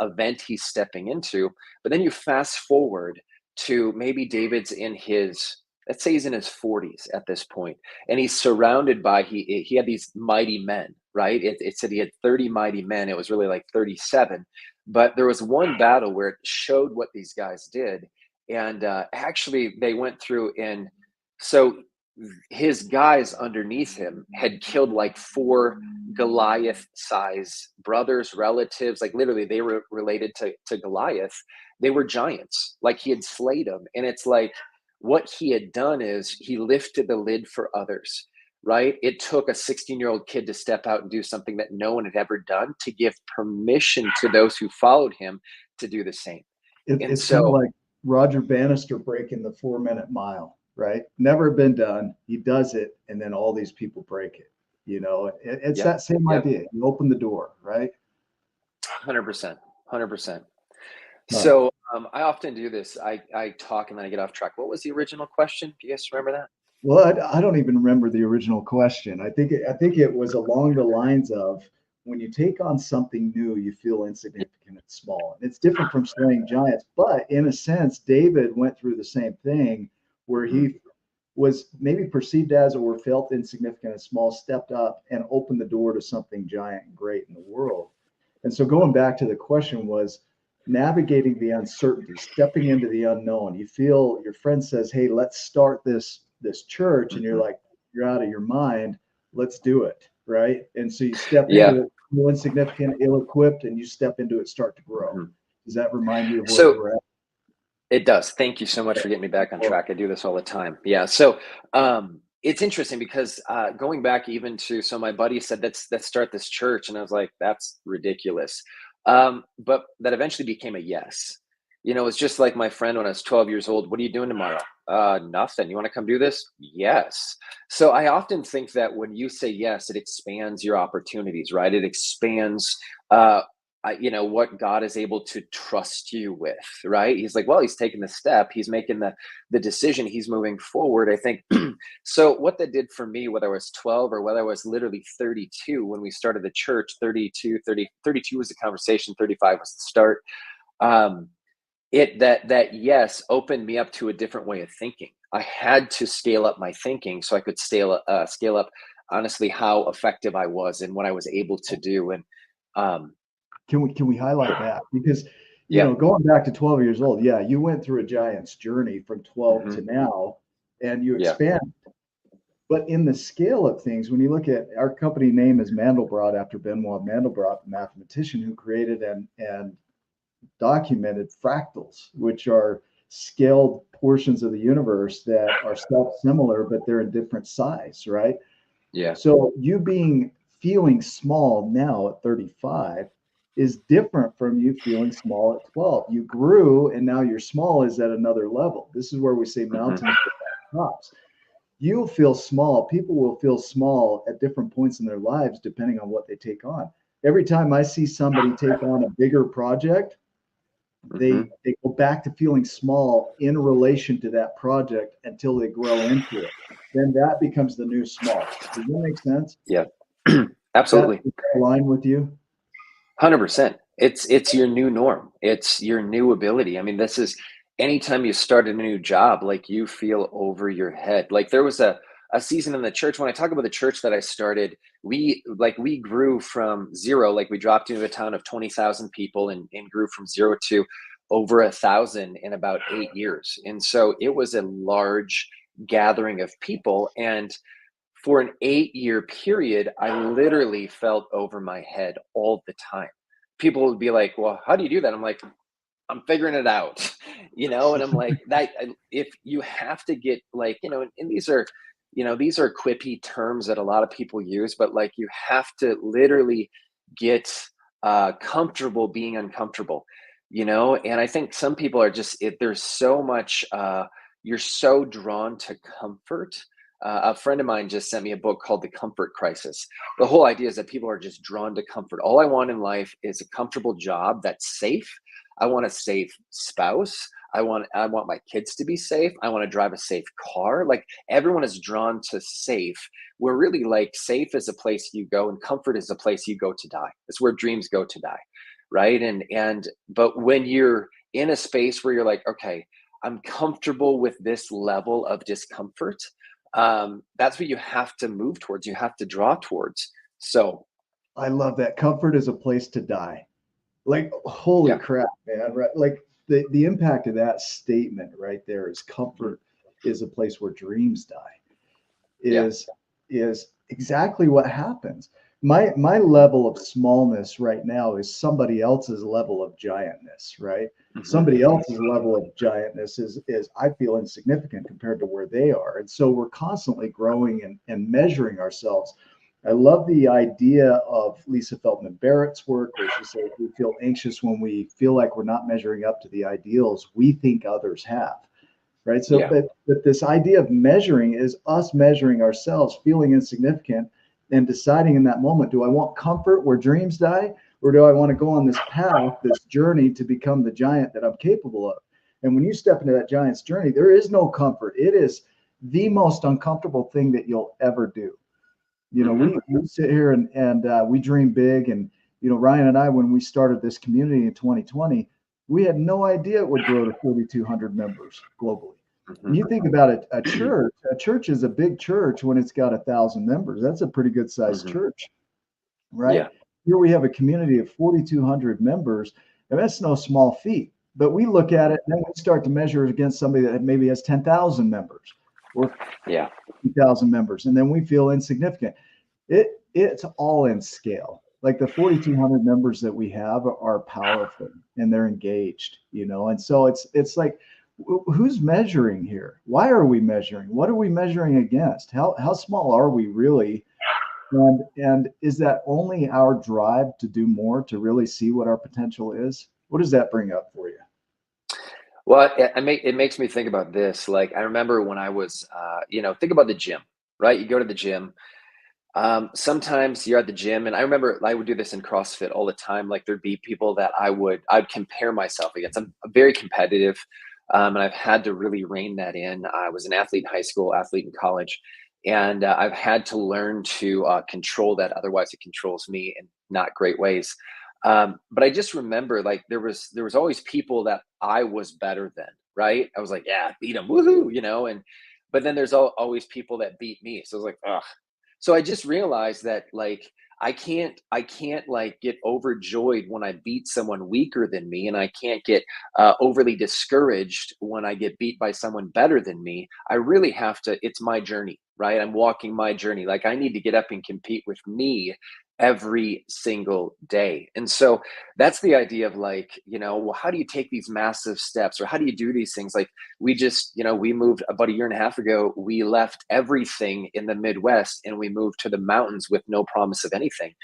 event he's stepping into. But then you fast forward to maybe David's let's say he's in his 40s at this point, and he's surrounded by, he had these mighty men, right? It said he had 30 mighty men. It was really like 37. But there was one battle where it showed what these guys did. And actually, they went through, and so his guys underneath him had killed like 4 Goliath-size brothers, relatives. Like literally, they were related to Goliath. They were giants. Like he had slayed them. And it's like what he had done is he lifted the lid for others. Right? It took a 16-year-old kid to step out and do something that no one had ever done, to give permission to those who followed him to do the same. It's so, kind of like Roger Bannister breaking the 4-minute mile, right? Never been done. He does it, and then all these people break it. It's that same idea. You open the door, right? 100%. 100%. So I often do this. I talk and then I get off track. What was the original question? Do you guys remember that? Well, I don't even remember the original question. I think it was along the lines of, when you take on something new, you feel insignificant and small. And it's different from slaying giants. But in a sense, David went through the same thing, where he was maybe perceived as or felt insignificant and small, stepped up and opened the door to something giant and great in the world. And so going back to the question was navigating the uncertainty, stepping into the unknown. You feel your friend says, hey, let's start this church, and you're like, you're out of your mind, let's do it, right? And so you step into it, feel insignificant, ill-equipped, and you step into it, start to grow. Does that remind you of where we're at? It does. Thank you so much for getting me back on track. I do this all the time. Yeah. So it's interesting because going back even to, so my buddy said, let's start this church, and I was like, that's ridiculous. But that eventually became a yes. It's just like my friend when I was 12 years old. What are you doing tomorrow? Nothing. You want to come do this? Yes. So I often think that when you say yes, it expands your opportunities, right? It expands, what God is able to trust you with, right? He's like, well, he's taking the step. He's making the decision. He's moving forward. I think, so what that did for me, whether I was 12 or whether I was literally 32, when we started the church, 32 was the conversation, 35 was the start. That yes opened me up to a different way of thinking. I had to scale up my thinking so I could scale up honestly how effective I was and what I was able to do. And can we highlight that? Because going back to 12 years old, you went through a giant's journey from 12 to now, and you expand. But in the scale of things, when you look at our company name is Mandelbrot, after Benoit Mandelbrot, the mathematician who created and documented fractals, which are scaled portions of the universe that are self-similar, but they're in different size, right? Yeah. So you feeling small now at 35 is different from you feeling small at 12. You grew, and now your small is at another level. This is where we say mountains without tops. You'll feel small. People will feel small at different points in their lives, depending on what they take on. Every time I see somebody take on a bigger project, they go back to feeling small in relation to that project until they grow into it. Then that becomes the new small. Does that make sense? Yeah, absolutely. Does that align with you? 100%. It's your new norm. It's your new ability. I mean, this is anytime you start a new job, like you feel over your head. Like there was a season in the church. When I talk about the church that I started, we grew from zero. Like we dropped into a town of 20,000 people and grew from 0 to over 1,000 in about 8 years. And so it was a large gathering of people. And for an 8-year period, I literally felt over my head all the time. People would be like, well, how do you do that? I'm like, I'm figuring it out, and I'm like that. If you have to get like, and these are quippy terms that a lot of people use, but like you have to literally get comfortable being uncomfortable, and I think some people are just, there's so much, you're so drawn to comfort. A friend of mine just sent me a book called The Comfort Crisis. The whole idea is that people are just drawn to comfort. All I want in life is a comfortable job that's safe. I want a safe spouse. I want my kids to be safe. I want to drive a safe car. Like everyone is drawn to safe. We're really like, safe is a place you go and comfort is a place you go to die. It's where dreams go to die. Right. But when you're in a space where you're like, okay, I'm comfortable with this level of discomfort, that's what you have to move towards. You have to draw towards. So I love that. Comfort is a place to die. Like, holy crap, man. Right. Like the impact of that statement right there is comfort is a place where dreams die is exactly what happens. My level of smallness right now is somebody else's level of giantness, right? Somebody else's level of giantness is I feel insignificant compared to where they are. And so we're constantly growing and measuring ourselves. I love the idea of Lisa Feldman Barrett's work, where she says we feel anxious when we feel like we're not measuring up to the ideals we think others have. Right. So, but this idea of measuring is us measuring ourselves, feeling insignificant, and deciding in that moment, do I want comfort where dreams die, or do I want to go on this path, this journey to become the giant that I'm capable of? And when you step into that giant's journey, there is no comfort. It is the most uncomfortable thing that you'll ever do. We sit here and we dream big. And, Ryan and I, when we started this community in 2020, we had no idea it would grow to 4,200 members globally. And you think about it, a church is a big church when it's got 1,000 members. That's a pretty good sized church, right? Yeah. Here we have a community of 4,200 members, and that's no small feat. But we look at it and then we start to measure it against somebody that maybe has 10,000 members or 50,000 members, and then we feel insignificant. It's all in scale. Like the 4,200 members that we have are powerful and they're engaged, and so it's like, who's measuring here? Why are we measuring? What are we measuring against? How small are we really? And is that only our drive to do more, to really see what our potential is? What does that bring up for you? Well, it makes me think about this. Like, I remember when I was, think about the gym, right? You go to the gym. Sometimes you're at the gym, and I remember I would do this in CrossFit all the time. Like there'd be people that I'd compare myself against. I'm very competitive. And I've had to really rein that in. I was an athlete in high school, athlete in college, and I've had to learn to control that. Otherwise, it controls me in not great ways. But I just remember, like there was always people that I was better than. Right? I was like, yeah, beat them, woohoo, but then there's always people that beat me. So I was like, ugh. So I just realized that like I can't like get overjoyed when I beat someone weaker than me, and I can't get overly discouraged when I get beat by someone better than me. I really have to. It's my journey, right? I'm walking my journey. Like I need to get up and compete with me every single day. And so that's the idea of like, well, how do you take these massive steps, or how do you do these things? Like we just, we moved about a year and a half ago. We left everything in the Midwest and we moved to the mountains with no promise of anything.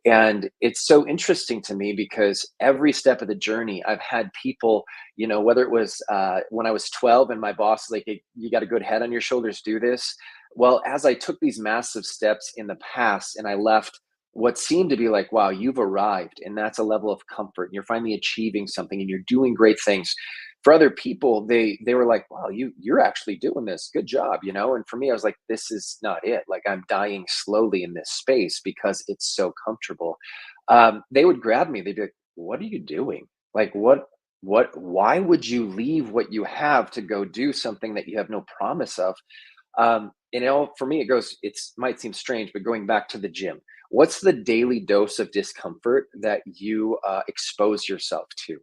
And it's so interesting to me because every step of the journey, I've had people, whether it was when I was 12 and my boss was like, hey, you got a good head on your shoulders, do this. Well, as I took these massive steps in the past and I left what seemed to be like, wow, you've arrived, and that's a level of comfort, and you're finally achieving something and you're doing great things. For other people, they were like, wow, you're actually doing this, good job, and for me, I was like, this is not it. Like I'm dying slowly in this space because it's so comfortable. They would grab me, they'd be like, what are you doing? Like why would you leave what you have to go do something that you have no promise of? For me, it might seem strange, but going back to the gym, what's the daily dose of discomfort that you expose yourself to,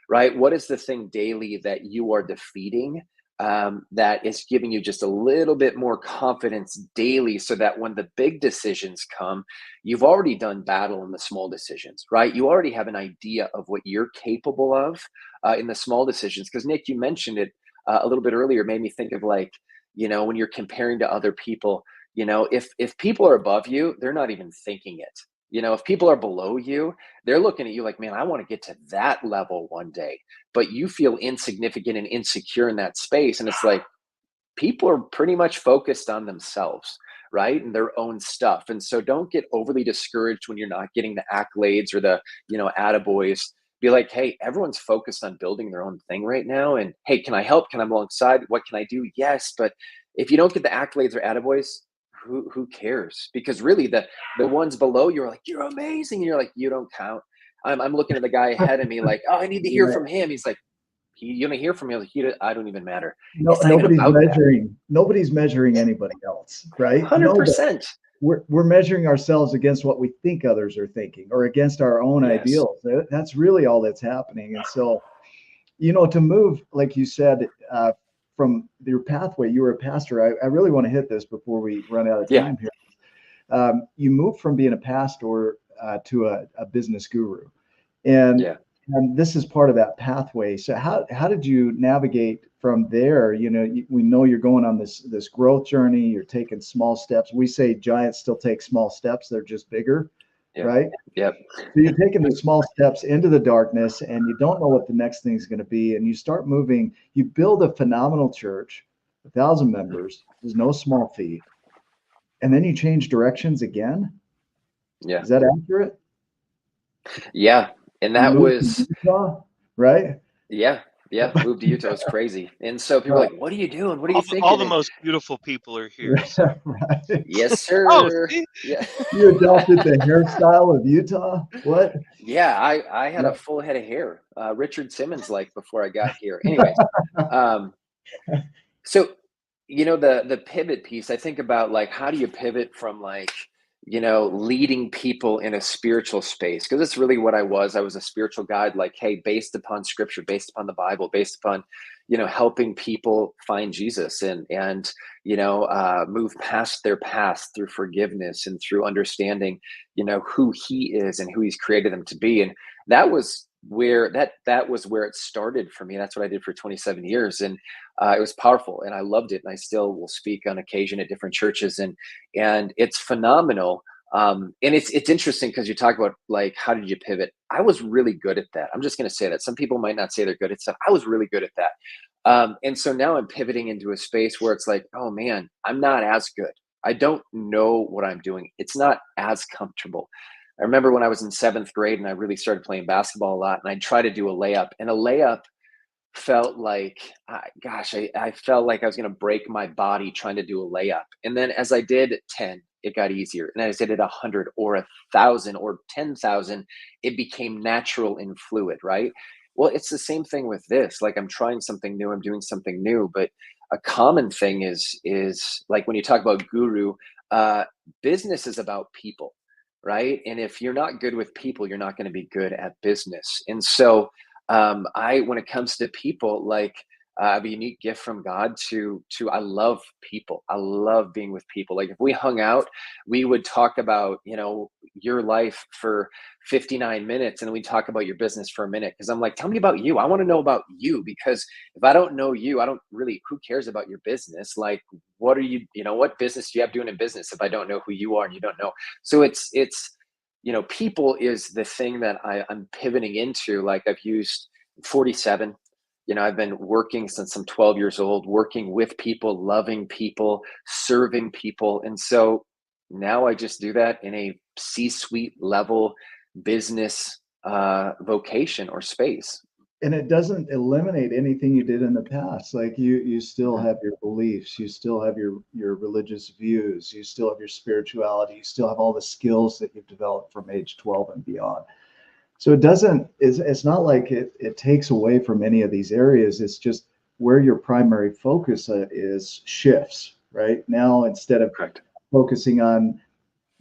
right? What is the thing daily that you are defeating that is giving you just a little bit more confidence daily, so that when the big decisions come, you've already done battle in the small decisions, right? You already have an idea of what you're capable of in the small decisions. Because Nick, you mentioned it a little bit earlier, made me think of like, when you're comparing to other people, if people are above you, they're not even thinking it. If people are below you, they're looking at you like, man, I want to get to that level one day. But you feel insignificant and insecure in that space. And it's like, people are pretty much focused on themselves, right? And their own stuff. And so don't get overly discouraged when you're not getting the accolades or the, attaboys. Be like, hey, everyone's focused on building their own thing right now. And hey, can I help? Can I alongside? What can I do? Yes. But if you don't get the accolades or attaboys, who cares? Because really the ones below you are like, you're amazing. And you're like, you don't count. I'm looking at the guy ahead of me like, oh, I need to hear from him. He's like, you don't hear from me. Like, I don't even matter. No, it's not even about measuring. That. Nobody's measuring anybody else, right? 100%. We're measuring ourselves against what we think others are thinking, or against our own ideals. That's really all that's happening. And so, to move, like you said, from your pathway, you were a pastor. I really want to hit this before we run out of time here. You moved from being a pastor to a business guru, and this is part of that pathway. So how did you navigate from there? We know you're going on this growth journey. You're taking small steps. We say giants still take small steps. They're just bigger. Right? Yep. So you're taking the small steps into the darkness, and you don't know what the next thing is going to be. And you start moving. You build a phenomenal church, 1,000 members. There's no small feat. And then you change directions again. Yeah. Is that accurate? Yeah. And that was Utah, right? Yeah. Moved to Utah. It's crazy. And so people are like, what are you doing? What are you thinking? All the most beautiful people are here. So. Right. Yes, sir. Oh, yeah. You adopted the hairstyle of Utah? What? Yeah, I had a full head of hair. Richard Simmons like before I got here. Anyways, so the pivot piece, I think about like, how do you pivot from like, leading people in a spiritual space? Because it's really what I was. I was a spiritual guide, like, hey, based upon scripture, based upon the Bible, based upon, helping people find Jesus and move past their past through forgiveness and through understanding, who he is and who he's created them to be. And that was where that was where it started for me. That's what I did for 27 years. And it was powerful and I loved it. And I still will speak on occasion at different churches and it's phenomenal. And it's interesting because you talk about like, how did you pivot? I was really good at that. I'm just going to say that. Some people might not say they're good at stuff. I was really good at that. And so now I'm pivoting into a space where it's like, oh man, I'm not as good. I don't know what I'm doing. It's not as comfortable. I remember when I was in 7th grade and I really started playing basketball a lot and I'd try to do a layup, and a layup felt like, I felt like I was going to break my body trying to do a layup. And then as I did 10, it got easier. And as I did 100 or 1,000 or 10,000, it became natural and fluid, right? Well, it's the same thing with this. Like I'm trying something new, I'm doing something new, but a common thing is like when you talk about guru, business is about people, right? And if you're not good with people, you're not going to be good at business. And so when it comes to people, like I have a unique gift from God to I love people. I love being with people. Like if we hung out, we would talk about, your life for 59 minutes and then we talk about your business for a minute. Cause I'm like, tell me about you. I want to know about you, because if I don't know you, I don't really, who cares about your business? Like, what are you, what business do you have doing in business if I don't know who you are and you don't know? So it's, people is the thing that I'm pivoting into. Like I've used 47, I've been working since I'm 12 years old, working with people, loving people, serving people. And so now I just do that in a C-suite level business vocation or space. And it doesn't eliminate anything you did in the past. Like you still have your beliefs, you still have your religious views, you still have your spirituality, you still have all the skills that you've developed from age 12 and beyond. So it's not like it takes away from any of these areas. It's just where your primary focus is shifts, right? Now, instead of focusing on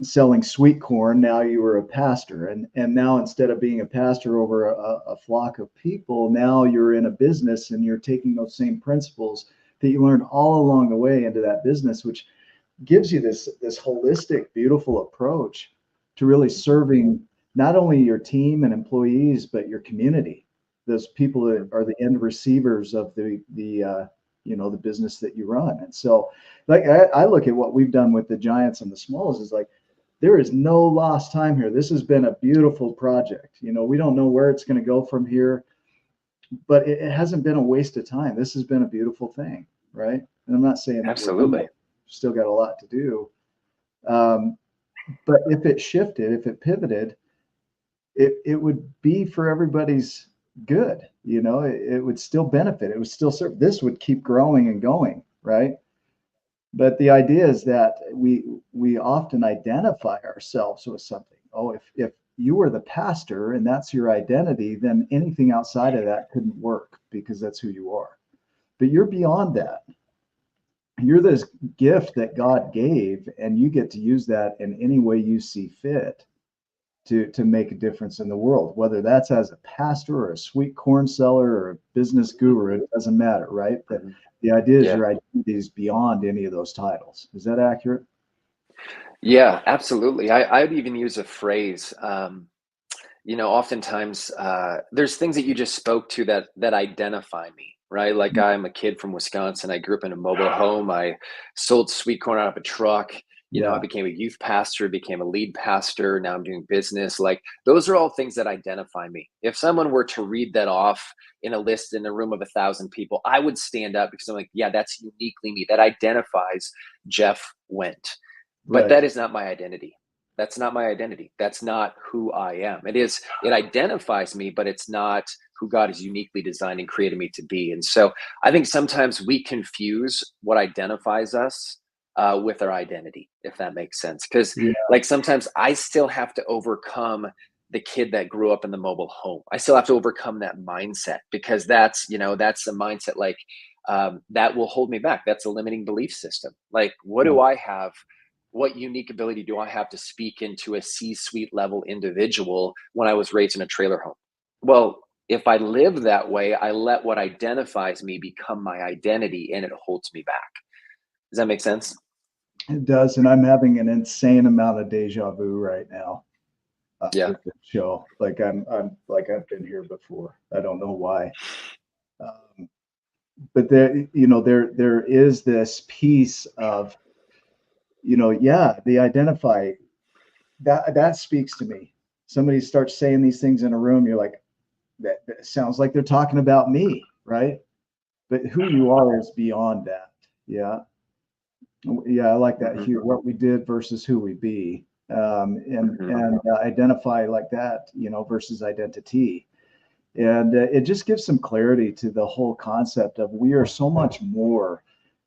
selling sweet corn, now you were a pastor, and now instead of being a pastor over a flock of people, now you're in a business and you're taking those same principles that you learn all along the way into that business, which gives you this holistic, beautiful approach to really serving not only your team and employees, but your community, those people that are the end receivers of the the business that you run. And so, like, I look at what we've done with the giants and the smalls is like, there is no lost time here. This has been a beautiful project. We don't know where it's going to go from here, but it hasn't been a waste of time. This has been a beautiful thing, right? And I'm not saying that Absolutely. still got a lot to do. But if it shifted, if it pivoted, it would be for everybody's good. It would still benefit. It would still serve. This would keep growing and going, right? But the idea is that we often identify ourselves with something. Oh, if you were the pastor and that's your identity, then anything outside of that couldn't work because that's who you are. But you're beyond that. You're this gift that God gave, and you get to use that in any way you see fit to make a difference in the world, whether that's as a pastor or a sweet corn seller or a business guru. It doesn't matter, right? But the idea is your identity is beyond any of those titles. Is that accurate? Yeah, absolutely. I'd even use a phrase, oftentimes there's things that you just spoke to that identify me, right? Like, I'm a kid from Wisconsin. I grew up in a mobile home. I sold sweet corn out of a truck. I became a youth pastor, became a lead pastor. Now I'm doing business. Like, those are all things that identify me. If someone were to read that off in a list in a room of 1,000 people, I would stand up because I'm like, yeah, that's uniquely me. That identifies Jeff Wendt. But that is not my identity. That's not my identity. That's not who I am. It identifies me, but it's not who God has uniquely designed and created me to be. And so I think sometimes we confuse what identifies us with our identity, if that makes sense. Because like, sometimes I still have to overcome the kid that grew up in the mobile home. I still have to overcome that mindset, because that's a mindset like that will hold me back. That's a limiting belief system. Like, what do I have? What unique ability do I have to speak into a C-suite level individual when I was raised in a trailer home? Well, if I live that way, I let what identifies me become my identity, and it holds me back. Does that make sense? It does, and I'm having an insane amount of deja vu right now. With the show, like I'm like I've been here before. I don't know why, but there is this piece of they identify that speaks to me. Somebody starts saying these things in a room, you're like, that sounds like they're talking about me, right? But who you are is beyond that. Yeah, I like that here. What we did versus who we be, and identify like that, versus identity. And it just gives some clarity to the whole concept of we are so much more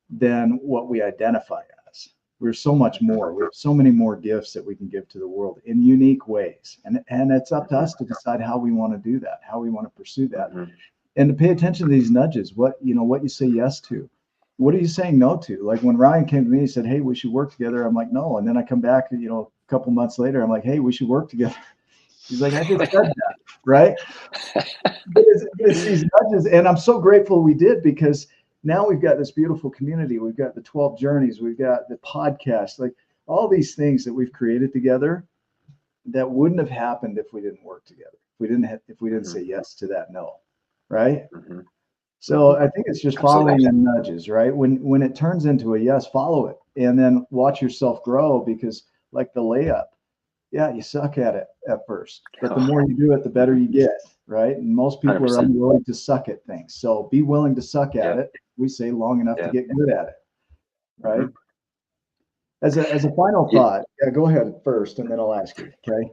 than what we identify as. We're so much more. We have so many more gifts that we can give to the world in unique ways. And it's up to us to decide how we want to do that, how we want to pursue that. And to pay attention to these nudges, what you say yes to. What are you saying no to? Like, when Ryan came to me and said, hey, we should work together, I'm like, no. And then I come back, a couple months later, I'm like, hey, we should work together. He's like, I just said that, right? But it's these nudges, and I'm so grateful we did, because now we've got this beautiful community. We've got the 12 journeys. We've got the podcast, like all these things that we've created together that wouldn't have happened if we didn't work together. If we didn't say yes to that no, right? So I think it's just following the nudges, right? When it turns into a yes, follow it, and then watch yourself grow, because like the layup, you suck at it at first, but the more you do it, the better you get, right? And most people 100%. Are unwilling to suck at things. So be willing to suck at it. We say long enough to get good at it, right? As a final thought, go ahead first, and then I'll ask you. Okay.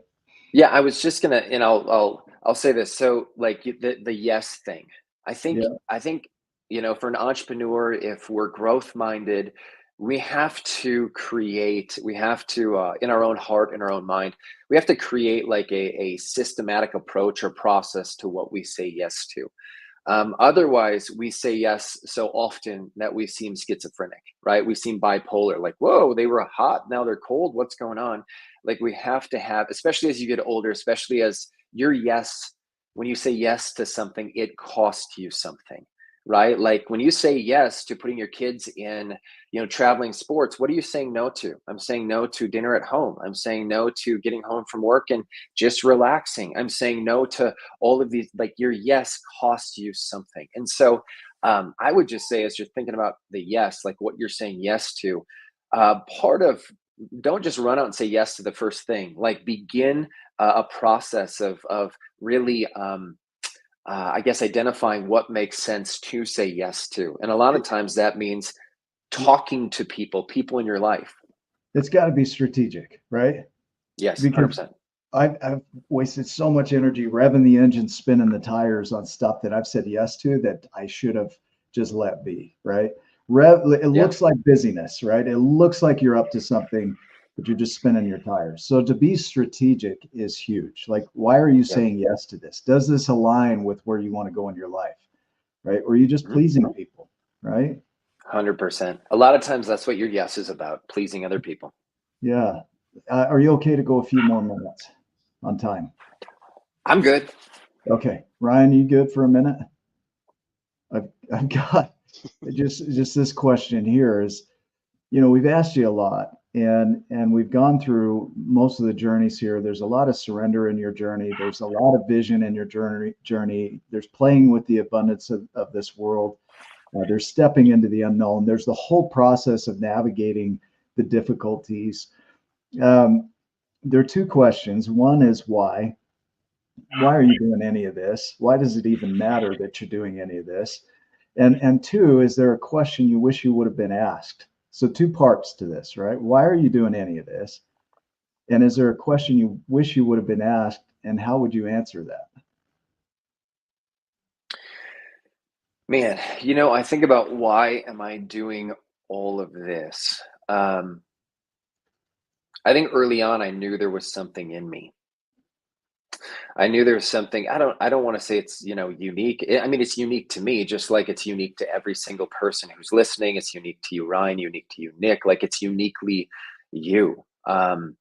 Yeah, I was just gonna, and I'll say this. So, like, the yes thing, I think, for an entrepreneur, if we're growth minded, we have to in our own heart, in our own mind, we have to create like a systematic approach or process to what we say yes to. Otherwise, we say yes so often that we seem schizophrenic, right? We seem bipolar, like, whoa, they were hot, now they're cold. What's going on? Like, we have to have, especially as you get older, especially as your yes, when you say yes to something, it costs you something, right? Like when you say yes to putting your kids in, traveling sports, what are you saying no to? I'm saying no to dinner at home. I'm saying no to getting home from work and just relaxing. I'm saying no to all of these, like your yes costs you something. And so I would just say, as you're thinking about the yes, like what you're saying yes to, part of, don't just run out and say yes to the first thing, like begin a process of really, I guess, identifying what makes sense to say yes to. And a lot of times that means talking to people in your life. It's got to be strategic, right? Yes, Because 100%. I've wasted so much energy revving the engine, spinning the tires on stuff that I've said yes to that I should have just let be, right? It looks like busyness, right? It looks like you're up to something, but you're just spinning your tires. So to be strategic is huge. Like, why are you saying yes to this? Does this align with where you want to go in your life, right? Or are you just pleasing people, right? 100%. A lot of times that's what your yes is about, pleasing other people. Yeah. Are you okay to go a few more minutes on time? I'm good. Okay. Ryan, you good for a minute? I've got just this question here is, we've asked you a lot and we've gone through most of the journeys here. There's a lot of surrender in your journey. There's a lot of vision in your journey. There's playing with the abundance of this world. There's stepping into the unknown. There's the whole process of navigating the difficulties. There are two questions. One is why? Why are you doing any of this? Why does it even matter that you're doing any of this? And two, is there a question you wish you would have been asked? So two parts to this, right? Why are you doing any of this? And is there a question you wish you would have been asked, and how would you answer that? Man, I think about why am I doing all of this? I think early on I knew there was something in me. I knew there was something. I don't want to say it's, unique. I mean, it's unique to me, just like it's unique to every single person who's listening. It's unique to you, Ryan, unique to you, Nick, like it's uniquely you. And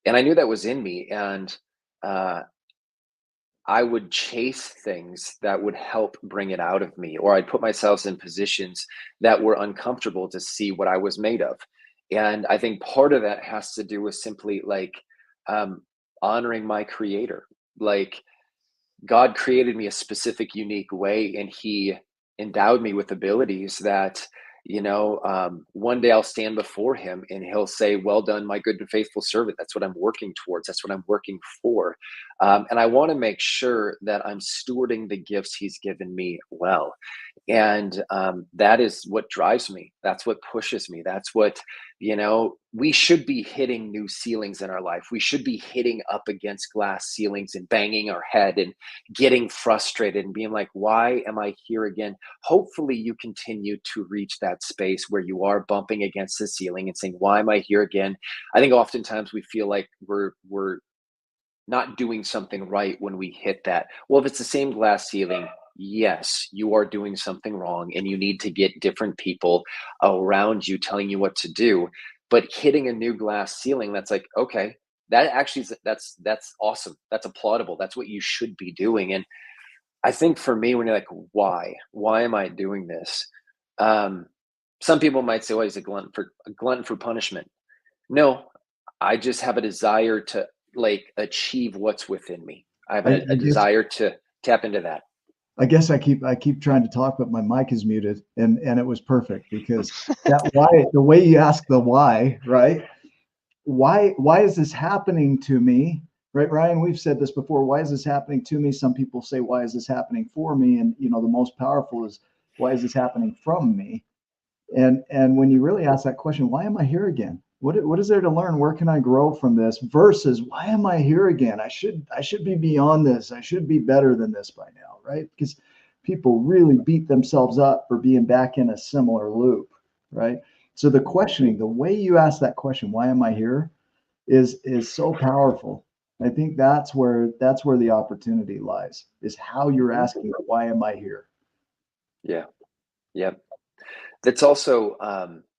I knew that was in me. And I would chase things that would help bring it out of me, or I'd put myself in positions that were uncomfortable to see what I was made of. And I think part of that has to do with simply like honoring my creator. Like, God created me a specific, unique way, and He endowed me with abilities that, one day I'll stand before Him and He'll say, "Well done, my good and faithful servant." That's what I'm working towards. That's what I'm working for. And I want to make sure that I'm stewarding the gifts He's given me well. And that is what drives me. That's what pushes me. That's what, we should be hitting new ceilings in our life. We should be hitting up against glass ceilings and banging our head and getting frustrated and being like, why am I here again? Hopefully you continue to reach that space where you are bumping against the ceiling and saying, why am I here again? I think oftentimes we feel like we're not doing something right when we hit that. Well, if it's the same glass ceiling, yes, you are doing something wrong and you need to get different people around you telling you what to do. But hitting a new glass ceiling, that's like, okay, that actually that's awesome. That's applaudable. That's what you should be doing. And I think for me, when you're like, why am I doing this? Some people might say, well, he's a glutton for punishment. No, I just have a desire to like achieve what's within me. I have a desire to tap into that. I guess I keep trying to talk, but my mic is muted, and it was perfect because that why, the way you ask the why, right? Why is this happening to me? Right, Ryan, we've said this before. Why is this happening to me? Some people say, why is this happening for me? And the most powerful is, why is this happening from me? And when you really ask that question, why am I here again? What is there to learn? Where can I grow from this? Versus, why am I here again? I should be beyond this. I should be better than this by now, right? Because people really beat themselves up for being back in a similar loop, right? So the questioning, the way you ask that question, why am I here, is so powerful. I think that's where the opportunity lies, is how you're asking, why am I here? Yeah. Yep. That's also,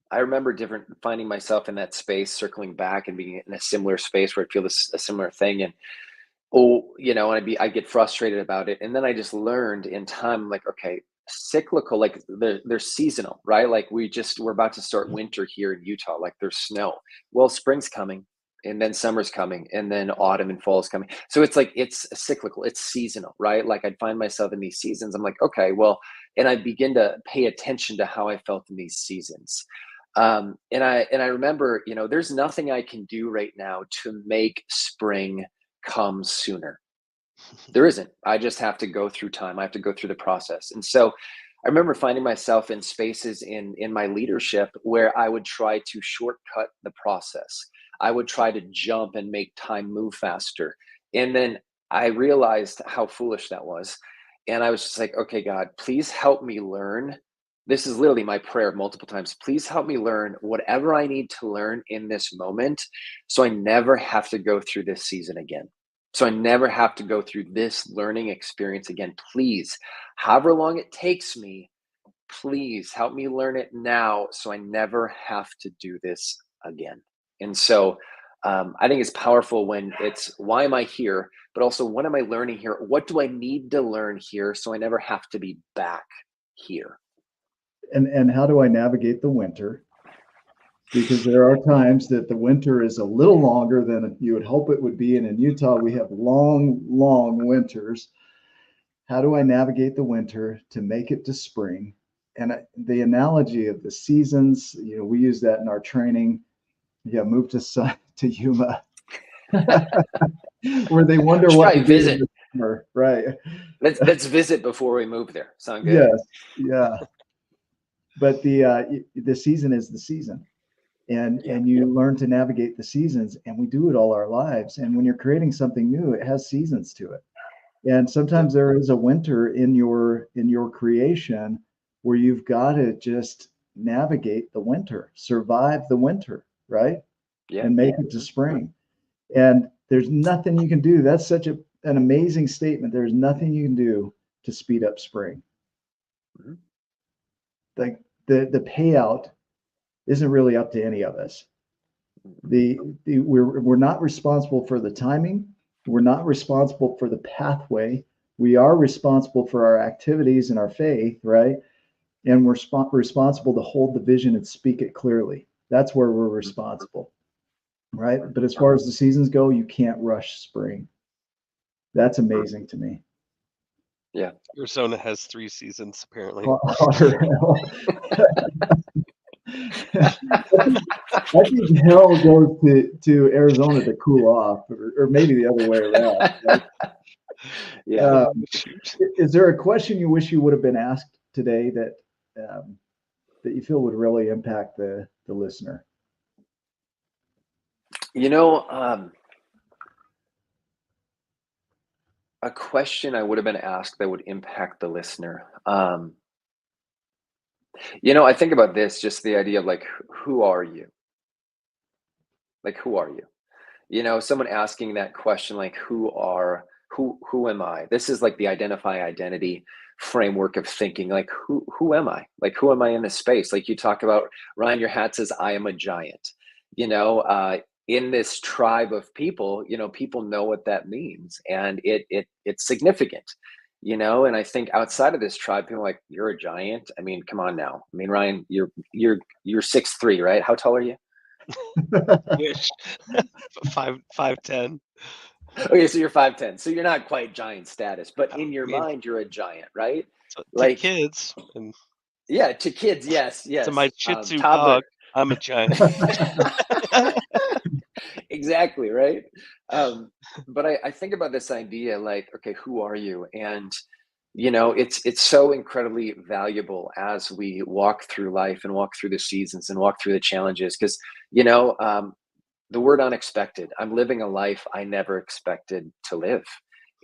I remember finding myself in that space, circling back and being in a similar space where I feel a similar thing. And, and I get frustrated about it. And then I just learned in time, like, okay, cyclical, like they're seasonal, right? Like we're about to start winter here in Utah, like there's snow. Well, spring's coming, and then summer's coming, and then autumn and fall is coming. So it's like, it's cyclical, it's seasonal, right? Like I'd find myself in these seasons. I'm like, okay, well, and I begin to pay attention to how I felt in these seasons. And I remember, there's nothing I can do right now to make spring come sooner. There isn't. I just have to go through time. I have to go through the process. And so I remember finding myself in spaces in my leadership where I would try to shortcut the process. I would try to jump and make time move faster. And then I realized how foolish that was. And I was just like, okay, God, please help me learn. This is literally my prayer multiple times. Please help me learn whatever I need to learn in this moment, so I never have to go through this season again. So I never have to go through this learning experience again. Please, however long it takes me, please help me learn it now, so I never have to do this again. And so I think it's powerful when it's, why am I here? But also, what am I learning here? What do I need to learn here, so I never have to be back here? And how do I navigate the winter? Because there are times that the winter is a little longer than you would hope it would be. And in Utah, we have long, long winters. How do I navigate the winter to make it to spring? And the analogy of the seasons, we use that in our training. Yeah, move to Yuma, where they wonder what to visit. Right. Let's visit before we move there. Sound good? Yes. Yeah. But the season is the season. And you learn to navigate the seasons, and we do it all our lives. And when you're creating something new, it has seasons to it. And sometimes there is a winter in your creation where you've got to just navigate the winter, survive the winter, right? Yeah. And make it to spring. And there's nothing you can do. That's such an amazing statement. There's nothing you can do to speed up spring. Mm-hmm. Like the payout isn't really up to any of us. We're not responsible for the timing. We're not responsible for the pathway. We are responsible for our activities and our faith, right? And we're responsible to hold the vision and speak it clearly. That's where we're responsible, right? But as far as the seasons go, you can't rush spring. That's amazing to me. Yeah. Arizona has 3 seasons, apparently. I think hell goes to Arizona to cool off, or maybe the other way around. Right? Yeah. Is there a question you wish you would have been asked today that you feel would really impact the listener? A question I would have been asked that would impact the listener. I think about this, just the idea of like, who are you? Like, who are you? Someone asking that question, like, who am I? This is like the identify identity framework of thinking, like, who am I? Like, who am I in this space? Like you talk about, Ryan, your hat says, I am a giant. In this tribe of people, people know what that means, and it's significant. And I think outside of this tribe, people are like, you're a giant. I mean, come on now. I mean, Ryan, you're 6'3", right? How tall are you? Wish. 5'10". Okay, so you're 5'10". So you're not quite giant status, but in your mind, you're a giant, right? So like kids. And yeah, to kids, yes. To my Shih Tzu toddler. dog, I'm a giant. Exactly, right? But I think about this idea, like, okay, who are you? And it's so incredibly valuable as we walk through life and walk through the seasons and walk through the challenges, because the word unexpected. I'm living a life I never expected to live,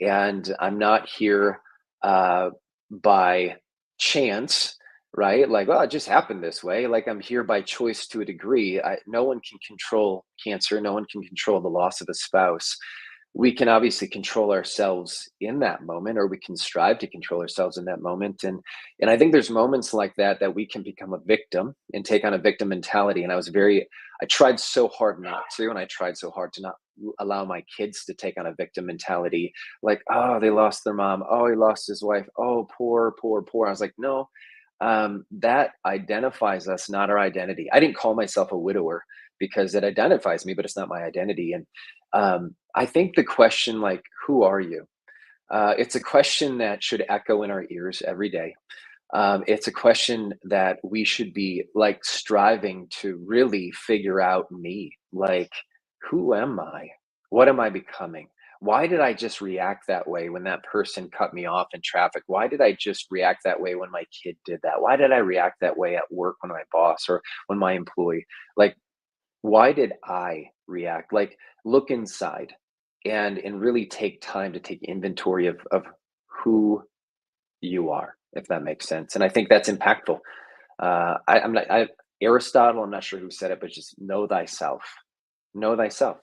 and I'm not here by chance. Right? Like, well, it just happened this way. Like, I'm here by choice to a degree. No one can control cancer. No one can control the loss of a spouse. We can obviously control ourselves in that moment, or we can strive to control ourselves in that moment. And I think there's moments like that we can become a victim and take on a victim mentality. And I tried so hard not to, and I tried so hard to not allow my kids to take on a victim mentality, like, oh, they lost their mom, oh, he lost his wife, oh, poor, poor, poor. I was like, no, that identifies us, not our identity. I didn't call myself a widower because it identifies me, but it's not my identity. And I think the question, like, who are you? It's a question that should echo in our ears every day. It's a question that we should be like striving to really figure out me. Like, who am I? What am I becoming? Why did I just react that way when that person cut me off in traffic? Why did I just react that way when my kid did that? Why did I react that way at work when my boss or when my employee? Like, why did I react? Like, look inside and really take time to take inventory of who you are, if that makes sense. And I think that's impactful. I'm not, Aristotle, I'm not sure who said it, but just know thyself. Know thyself.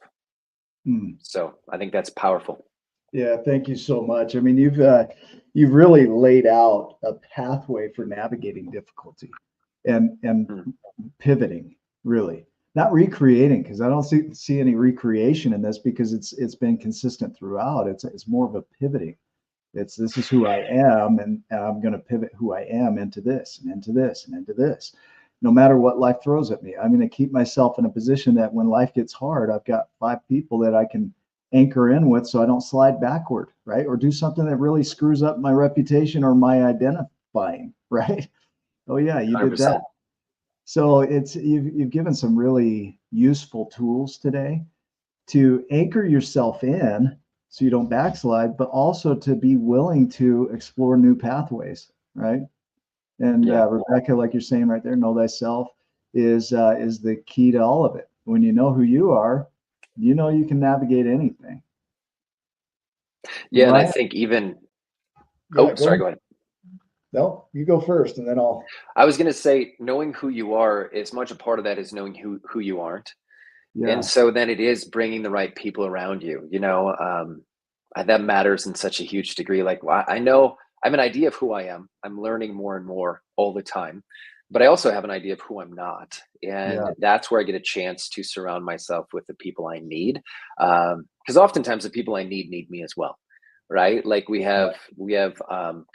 So I think that's powerful. Yeah, thank you so much. I mean, you've really laid out a pathway for navigating difficulty and pivoting, really. Not recreating, because I don't see any recreation in this, because it's been consistent throughout. It's more of a pivoting. This is who I am, and I'm going to pivot who I am into this and into this and into this. No matter what life throws at me, I'm going to keep myself in a position that when life gets hard, I've got 5 people that I can anchor in with, so I don't slide backward, right? Or do something that really screws up my reputation or my identifying, right? Oh yeah, you did 100%. that. So you've given some really useful tools today to anchor yourself in so you don't backslide, but also to be willing to explore new pathways, right? And Rebecca, like you're saying right there, know thyself is the key to all of it. When you know who you are, you know you can navigate anything. Yeah, Ryan? and I think even Yeah, sorry, go ahead. No, you go first, and then I'll. I was going to say, knowing who you are, as much a part of that is knowing who you aren't. Yeah. And so then it is bringing the right people around you, that matters in such a huge degree. Like, I know I have an idea of who I am. I'm learning more and more all the time, but I also have an idea of who I'm not. And that's where I get a chance to surround myself with the people I need. Because oftentimes the people I need me as well. Right. Like we have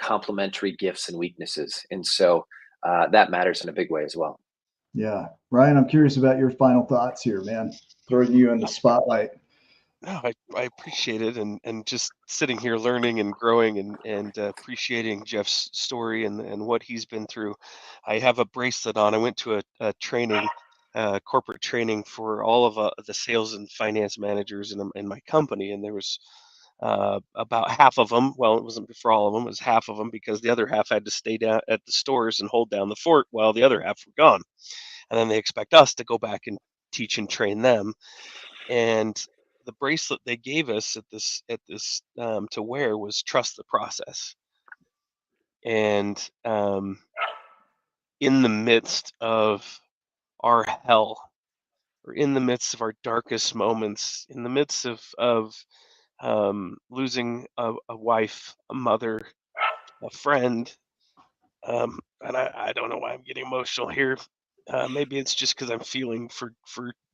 complementary gifts and weaknesses. And so that matters in a big way as well. Yeah. Ryan, I'm curious about your final thoughts here, man. Throwing you in the spotlight. No, I appreciate it, and just sitting here learning and growing and appreciating Jeff's story and what he's been through. I have a bracelet on. I went to a training, corporate training for all of the sales and finance managers in my company, and there was about half of them. Well, it wasn't for all of them. It was half of them, because the other half had to stay down at the stores and hold down the fort while the other half were gone. And then they expect us to go back and teach and train them. And the bracelet they gave us at this to wear was trust the process. And in the midst of our hell, or in the midst of our darkest moments, in the midst of losing a wife, a mother, a friend, and I don't know why I'm getting emotional here. Maybe it's just because I'm feeling for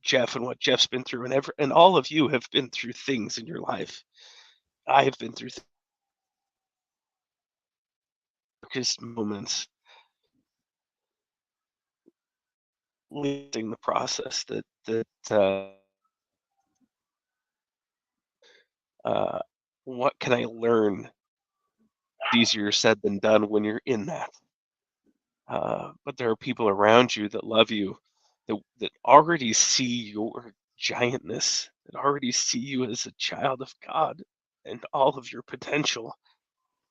Jeff and what Jeff's been through, and all of you have been through things in your life. I have been through darkest moments, leading the process uh, what can I learn? Easier said than done when you're in that. But there are people around you that love you, that already see your giantness, that already see you as a child of God and all of your potential.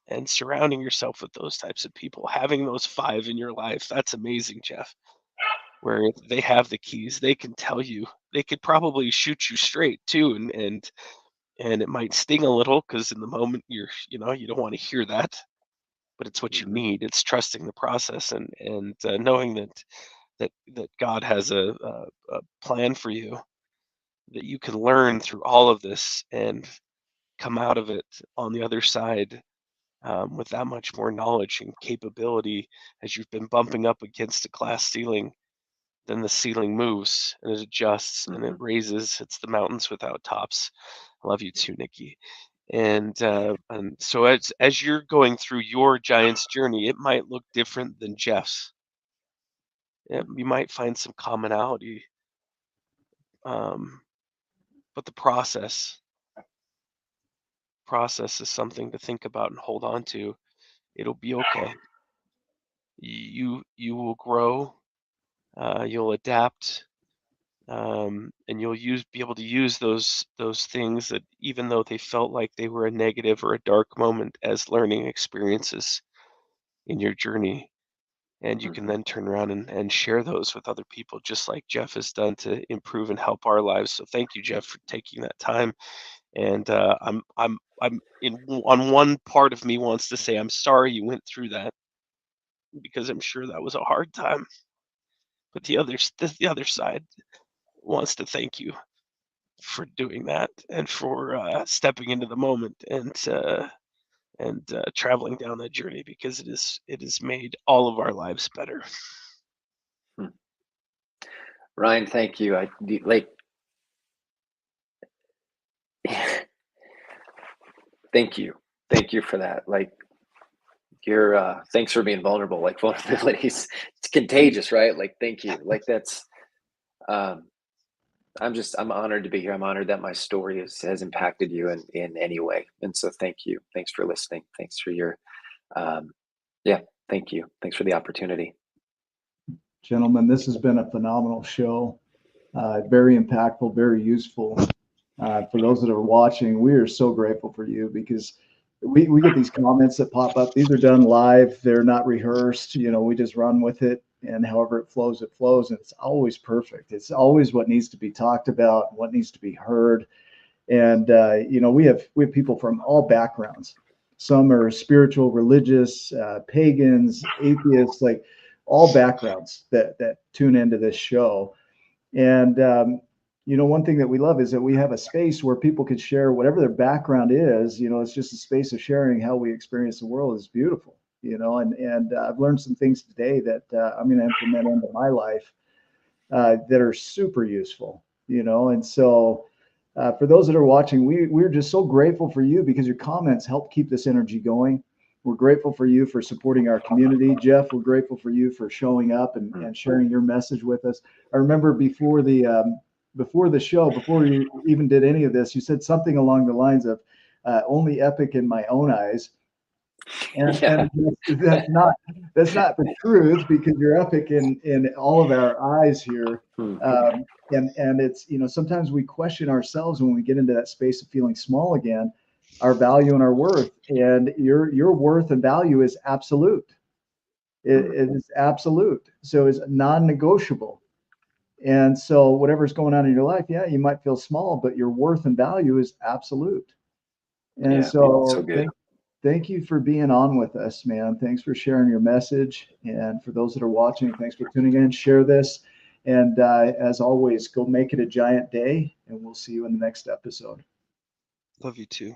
And surrounding yourself with those types of people, having those 5 in your life, that's amazing, Jeff. Where they have the keys, they can tell you, they could probably shoot you straight too, and it might sting a little, because in the moment you don't want to hear that, but it's what you need. It's trusting the process, and knowing that God has a plan for you, that you can learn through all of this and come out of it on the other side, with that much more knowledge and capability, as you've been bumping up against a glass ceiling, then the ceiling moves and it adjusts and it raises. It's the mountains without tops. I love you too, Nikki. And so as you're going through your Giants journey, it might look different than Jeff's. You might find some commonality, but the process is something to think about and hold on to. It'll be okay. You will grow, you'll adapt, and you'll be able to use those things that, even though they felt like they were a negative or a dark moment, as learning experiences in your journey. And you can then turn around and share those with other people, just like Jeff has done, to improve and help our lives. So thank you, Jeff, for taking that time. And I'm on one part of me wants to say I'm sorry you went through that, because I'm sure that was a hard time. But the other side wants to thank you for doing that and for stepping into the moment and traveling down that journey, because it has made all of our lives better. Ryan, thank you. Thank you for that. Like, you're thanks for being vulnerable. Like, vulnerability it's contagious, right? Like, thank you. Like, that's I'm honored to be here. I'm honored that my story has impacted you in any way. And so thank you. Thanks for listening. Thanks for your thank you. Thanks for the opportunity. Gentlemen, this has been a phenomenal show. Very impactful, very useful. For those that are watching, we are so grateful for you, because we get these comments that pop up. These are done live. They're not rehearsed. We just run with it, and however it flows, and it's always perfect. It's always what needs to be talked about, what needs to be heard. And we have people from all backgrounds. Some are spiritual, religious, pagans, atheists, like all backgrounds that tune into this show. And one thing that we love is that we have a space where people can share whatever their background is. It's just a space of sharing how we experience the world. Is beautiful, and I've learned some things today that I'm going to implement into my life that are super useful, and so for those that are watching, we're just so grateful for you, because your comments help keep this energy going. We're grateful for you for supporting our community. Jeff, we're grateful for you for showing up and sharing your message with us. I remember before the show, before you even did any of this, you said something along the lines of only epic in my own eyes. And that's not the truth, because you're epic in all of our eyes here. And it's, sometimes we question ourselves when we get into that space of feeling small again, our value and our worth. And your worth and value is absolute. It is absolute. So it's non-negotiable. And so whatever's going on in your life, you might feel small, but your worth and value is absolute. And so thank you for being on with us, man. Thanks for sharing your message. And for those that are watching, thanks for tuning in. Share this. And as always, go make it a giant day. And we'll see you in the next episode. Love you too.